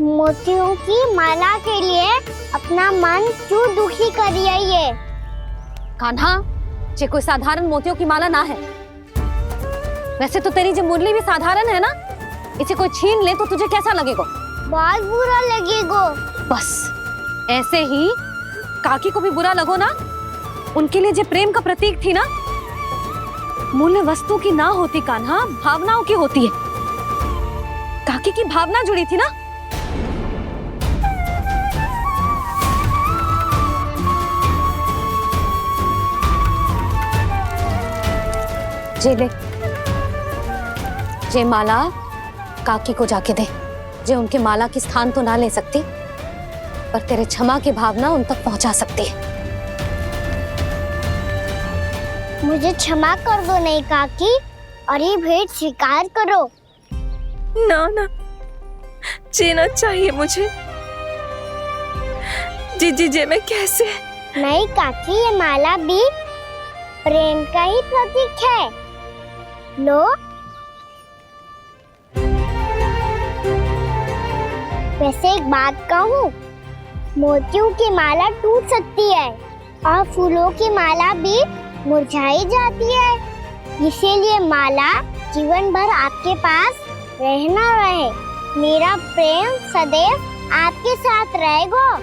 मोतियों की माला के लिए अपना मन क्यों दुखी करिए? ये कान्हा, ये कोई साधारण मोतियों की माला ना है। वैसे तो तेरी जो मुरली भी साधारण है ना, इसे कोई छीन ले तो तुझे कैसा लगेगा? बहुत बुरा लगेगा। बस ऐसे ही काकी को भी बुरा लगो ना। उनके लिए जो प्रेम का प्रतीक थी ना, मूल्य वस्तु की ना होती कान्हा, भावनाओं की होती है। काकी की भावना जुड़ी थी ना। जे ले, जे माला काकी को जाके दे, जो उनके माला की स्थान तो ना ले सकती, पर तेरे क्षमा की भावना उन तक पहुंचा सकती है। मुझे क्षमा कर दो नहीं काकी, और ये भेंट स्वीकार करो। ना ना, जीना चाहिए मुझे। जी मैं कैसे? नहीं काकी, ये माला भी प्रेम का ही प्रतीक है। लो। वैसे एक बात कहूँ, मोतियों की माला टूट सकती है और फूलों की माला भी मुरझाई जाती है, इसीलिए माला जीवन भर आपके पास रहना रहे। मेरा प्रेम सदैव आपके साथ रहेगा।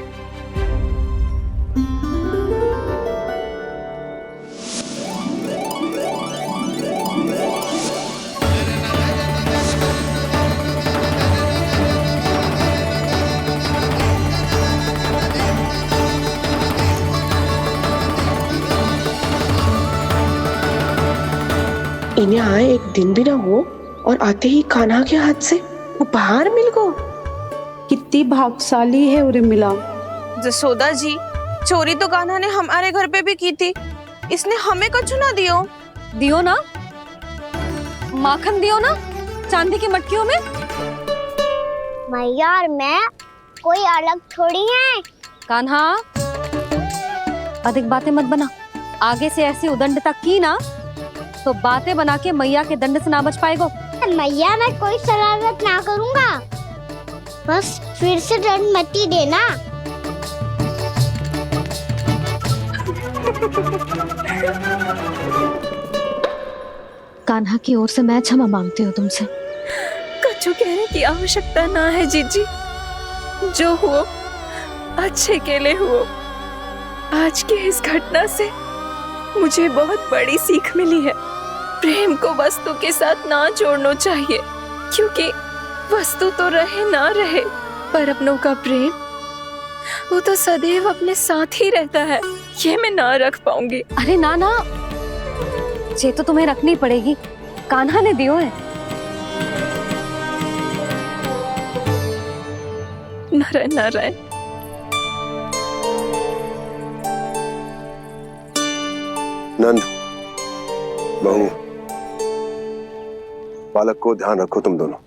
इन्हें आए एक दिन भी ना हो और आते ही कान्हा के हाथ से वो बाहर मिल गो। कितनी भाग्यशाली है उर्मिला। जसोदा जी, चोरी तो कान्हा ने हमारे घर पे भी की थी, इसने हमें कुछ ना दियो। दियो ना, माखन दियो ना चांदी की मटकियों में। मैया और मैं कोई अलग थोड़ी हैं। कान्हा, अधिक बातें मत बना। आगे से ऐसी उदंडता की ना तो बातें बना के मैया के दंड से ना बच पाएगो। मैया, मैं कोई शरारत ना करूंगा, बस फिर से दंड मत ही देना। कान्हा की ओर से मैं क्षमा मांगती हूँ तुमसे। कछु कहने की आवश्यकता ना है जीजी, जो हुआ अच्छे के लिए हुआ। आज की इस घटना से मुझे बहुत बड़ी सीख मिली है। प्रेम को वस्तु के साथ ना जोड़ना चाहिए, क्योंकि वस्तु तो रहे ना रहे, पर अपनों का प्रेम वो तो सदैव अपने साथ ही रहता है। ये मैं ना रख पाऊंगी। अरे ना ना, ये तो तुम्हें रखनी पड़ेगी। कान्हा ने दियो है। नारायण नारायण। नंद, बहू, बालक को ध्यान रखो तुम दोनों।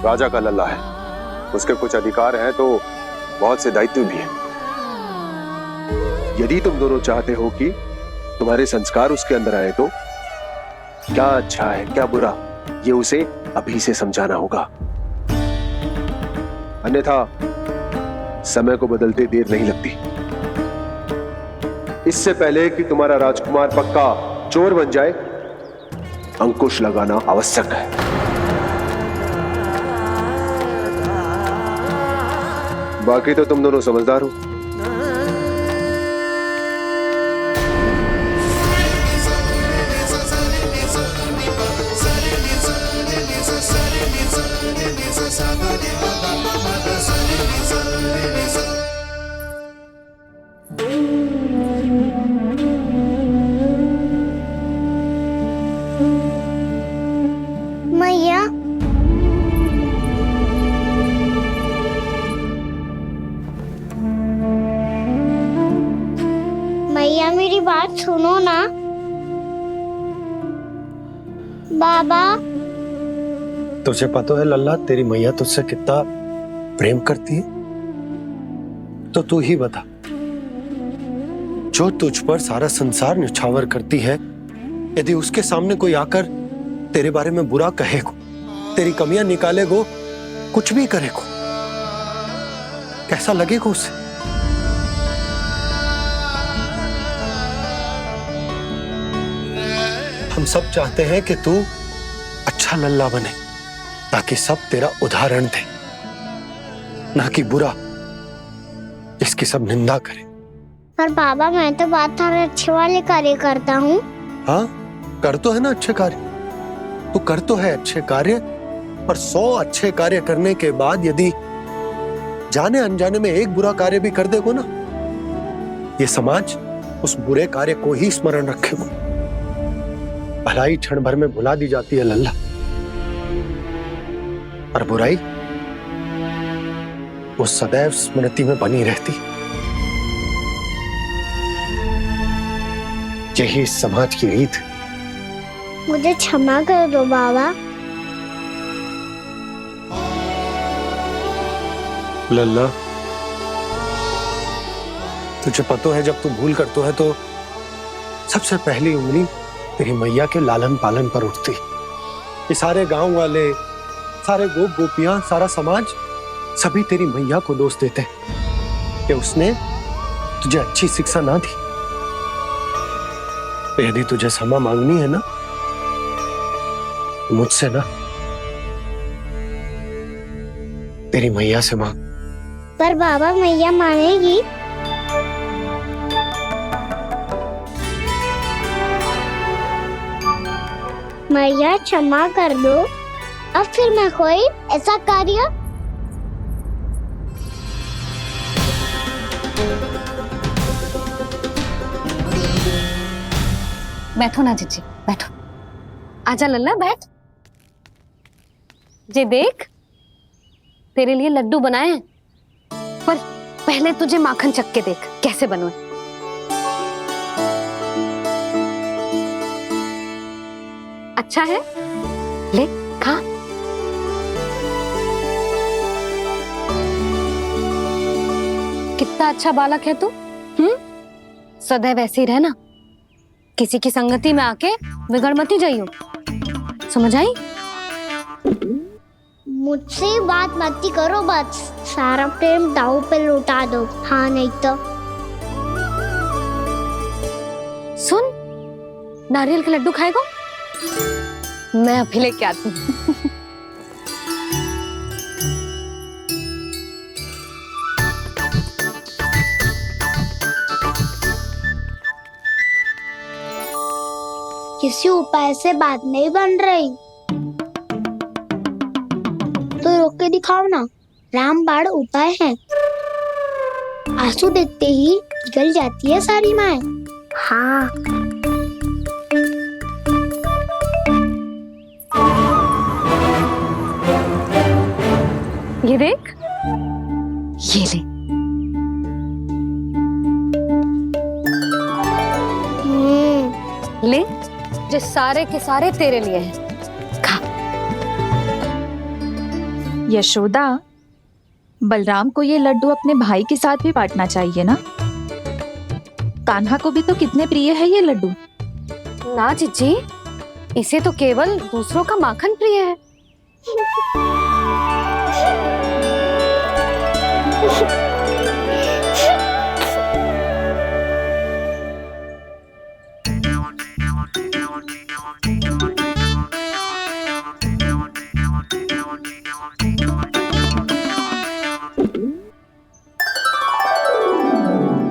राजा का लल्ला है, उसके कुछ अधिकार हैं तो बहुत से दायित्व भी हैं। यदि तुम दोनों चाहते हो कि तुम्हारे संस्कार उसके अंदर आए तो क्या अच्छा है क्या बुरा, ये उसे अभी से समझाना होगा। अन्यथा समय को बदलते देर नहीं लगती। इससे पहले कि तुम्हारा राजकुमार पक्का चोर बन जाए, अंकुश लगाना आवश्यक है। बाकी तो तुम दोनों समझदार हो। मैया, मैया मेरी बात सुनो ना। बाबा, तुझे पता है लल्ला, तेरी मैया तुझसे कितना प्रेम करती है, तो तू ही बता। जो तुझ पर सारा संसार निछावर करती है, यदि उसके सामने कोई आकर तेरे बारे में बुरा कहेगो, तेरी कमियां निकालेगो, कुछ भी करेगो, कैसा लगेगा उसे? हम सब चाहते हैं कि तू अच्छा लल्ला बने, ताकि सब तेरा उदाहरण दे, ना कि बुरा जिसकी सब निंदा करे। पर बाबा, मैं तो बात हर अच्छे वाले कार्य करता हूँ। हाँ, कर तो है ना अच्छे कार्य, तू कर तो है अच्छे कार्य, पर 100 अच्छे कार्य करने के बाद यदि जाने अनजाने में एक बुरा कार्य भी कर देगो ना, ये समाज उस बुरे कार्य को ही स्मरण रखेगो। भलाई क्षण भर में भुला दी जाती है लल्ला। और बुराई वो सदैव स्मृति में बनी रहती। यही इस समाज की रीत। मुझे क्षमा कर दो बाबा। लल्ला, तुझे पता है जब तू भूल करतो है तो सबसे पहली उंगली तेरी मैया के लालन पालन पर उठती। ये सारे गांव वाले, सारे गोप गोपियां, सारा समाज सभी तेरी मैया को दोष देते कि उसने तुझे अच्छी शिक्षा ना दी। तो यदि तुझे क्षमा मांगनी है ना, मुझसे ना, तेरी मैया से मांग। पर बाबा मैया मानेगी? मैया क्षमा कर दो, अब फिर मैं कोई ऐसा कार्य। बैठो ना जीजी, बैठो। आजा लल्ला, बैठ। जे देख, तेरे लिए लड्डू बनाए हैं, पर पहले तुझे माखन चख के देख कैसे बनो। अच्छा है, ले खा। कितना अच्छा बालक है तू। सदैव ऐसे ही रहना, किसी की संगति में आके बिगड़ मत ही जाइयो, समझ आई? मुझसे बात मत ही करो, बस सारा प्रेम दाव पे लौटा दो। हाँ नहीं तो सुन, नारियल के लड्डू खाएगा? मैं अभी लेके आती हूँ। किसी उपाय से बात नहीं बन रही तो रोक के दिखाओ ना। रामबाण उपाय है। आंसू देखते ही जल जाती है सारी माए। हाँ, ये देख, ये ले। ले, जो सारे के सारे तेरे लिए हैं, खा। यशोदा, बलराम को ये लड्डू अपने भाई के साथ भी बांटना चाहिए ना। कान्हा को भी तो कितने प्रिय है ये लड्डू। ना जीजी, इसे तो केवल दूसरों का माखन प्रिय है।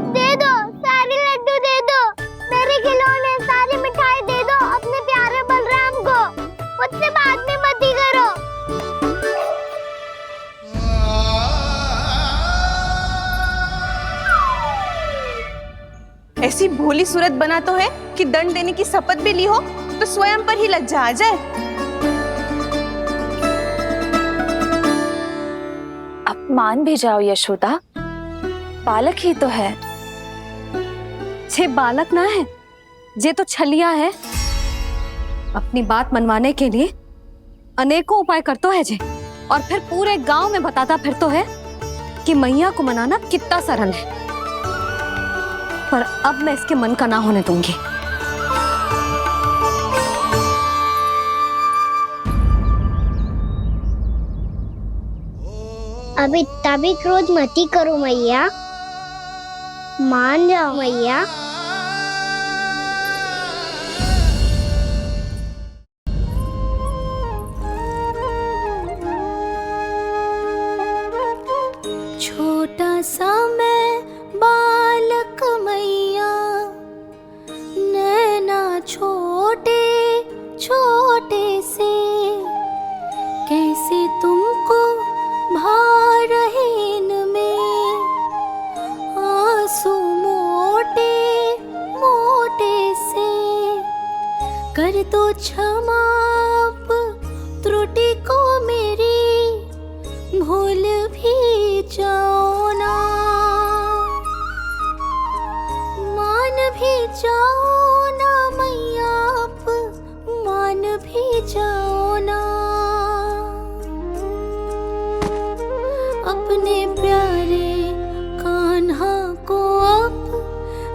दे दो, सारे लड्डू दे दो, मेरे खिलौने, सारी मिठाई दे दो अपने प्यारे बलराम को। मुझसे बात में मत ही करो। ऐसी भोली सूरत बना तो है कि दंड देने की शपथ भी ली हो तो स्वयं पर ही लज्जा आ जाए। अब मान भी जाओ यशोदा, बालक ही तो है। छे बालक ना है, जे तो छलिया है। अपनी बात मनवाने के लिए अनेकों उपाय करतो है जे, और फिर पूरे गांव में बताता फिरतो है कि मैया को मनाना कितना सरल है। पर अब मैं इसके मन का ना होने दूंगी। अब इतना भी क्रोध मत ही करो मैया, मान जाओ मैया। छोटा सा मैं बालक मैया, नैना छोटे छोटे से, कैसे तुमको भा रहे इनमें आंसू मोटे मोटे से। कर दो क्षमा त्रुटि को मेरी, प्यारे कान्हा को अब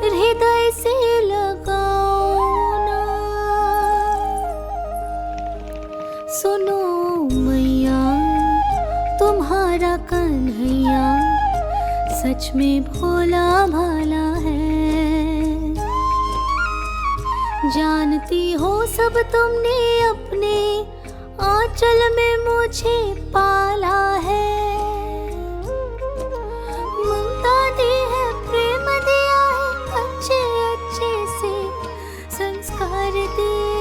हृदय से लगाओ ना। सुनो मैया तुम्हारा कन्हैया सच में भोला भाला है। जानती हो सब तुमने अपने आंचल में मुझे पाला है। ममता दी है, प्रेम दिया है, अच्छे अच्छे से संस्कार दिए।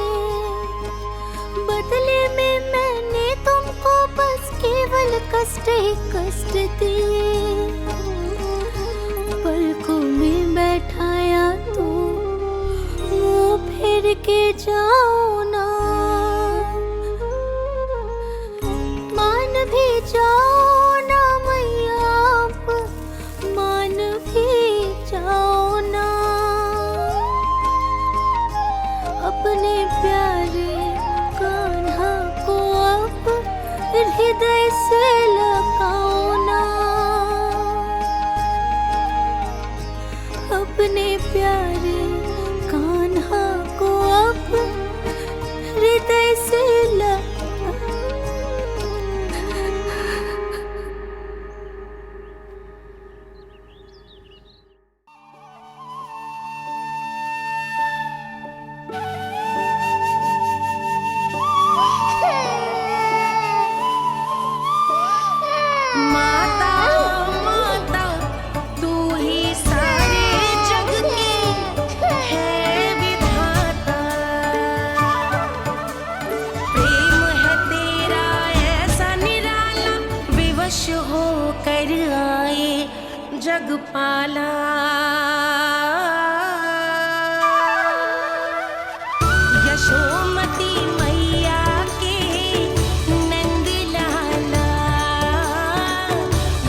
बदले में मैंने तुमको बस केवल कष्ट ही कष्ट दिए। पलकों में बैठाया तो मुंह फेर के जाओ ना। मान भी जाओ ना मैया, आप मान भी जाओ ना। अपने प्यारे कान्हा को अब हृदय से लगाओ ना। अपने प्यारे कान्हा को अब हृदय से माता माता तू ही सारे जग की है विधाता। प्रेम है तेरा ऐसा निराला, विवश हो कर आए जग पाला। यशोमती मैया के नंद लाला।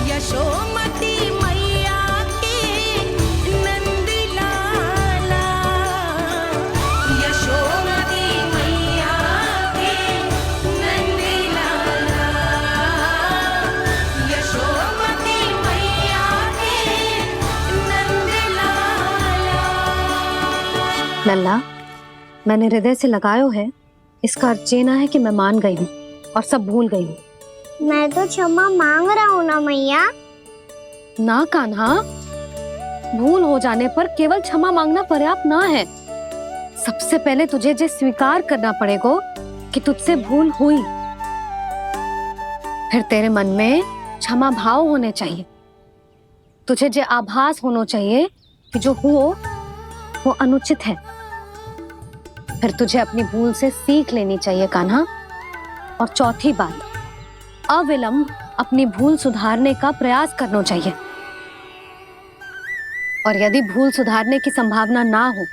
यशोमती मैया के नंद लाला। यशोमती मैया के नंद लाला। यशोमती मैया के नंद लाला। लल्ला, मैंने हृदय से लगायो है, इसका अर्थ ये ना है कि मैं मान गई हूँ और सब भूल गई हूँ। मैं तो क्षमा मांग रहा हूँ ना मैया। ना कान्हा, भूल हो जाने पर केवल क्षमा मांगना पर्याप्त ना है। सबसे पहले तुझे ये स्वीकार करना पड़ेगा कि तुझसे भूल हुई। फिर तेरे मन में क्षमा भाव होने चाहिए। तुझे ये आभास होना चाहिए कि जो हुआ वो अनुचित है। फिर तुझे अपनी भूल से सीख लेनी चाहिए कान्हा। और चौथी बात, अविलंब अपनी भूल सुधारने का प्रयास करना चाहिए। और यदि भूल सुधारने की संभावना ना हो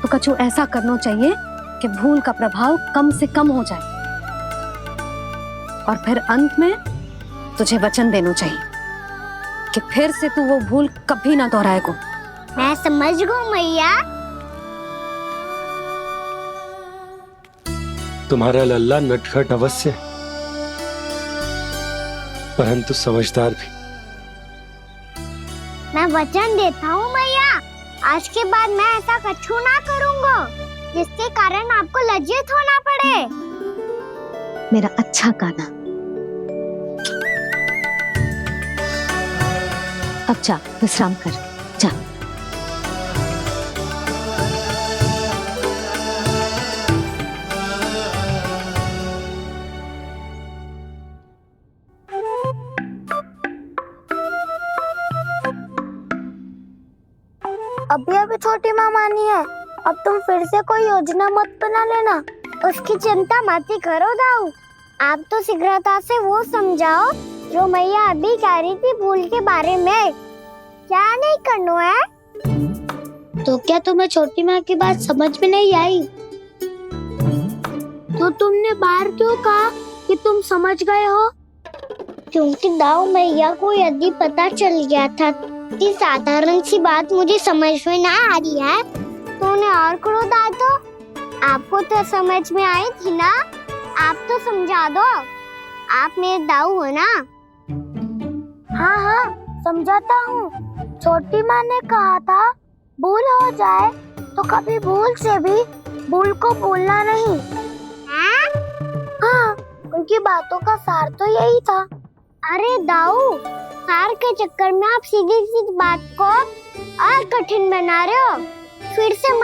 तो कछु ऐसा करना चाहिए कि भूल का प्रभाव कम से कम हो जाए। और फिर अंत में तुझे वचन देना चाहिए कि फिर से तू वो भूल कभी ना दोहराएगा। मैं समझ गई मैया। तुम्हारा लल्ला नटखट अवश्य, परंतु समझदार भी। मैं वचन देता हूँ मैया, आज के बाद मैं ऐसा कछु ना करूँगा जिसके कारण आपको लज्जित होना पड़े। मेरा अच्छा कान्हा, अब जा विश्राम कर, जा। अभी अभी छोटी माँ मानी है, अब तुम फिर से कोई योजना मत बना लेना। उसकी चिंता मत ही करो दाऊ। आप तो शीघ्रता से वो समझाओ जो मैया अभी कह रही थी भूल के बारे में। क्या नहीं करना है? तो क्या तुम्हें छोटी माँ की बात समझ में नहीं आई? तो तुमने बाहर क्यों कहा कि तुम समझ गए हो? क्योंकि दाऊ मैया को यदि पता चल गया था कि साधारण सी बात मुझे समझ में ना आ रही है तो उन्हें और क्रोध आया। तो आपको तो समझ में आई थी ना, आप तो समझा दो। आप मेरे दाऊ हो ना। हाँ हाँ समझाता हूँ। छोटी माँ ने कहा था भूल हो जाए तो कभी भूल से भी भूल को भूलना नहीं। हाँ उनकी बातों का सार तो यही था। अरे दाऊ, सार के चक्कर में आप सीधी सीधी बात को और कठिन बना रहे हो। फिर से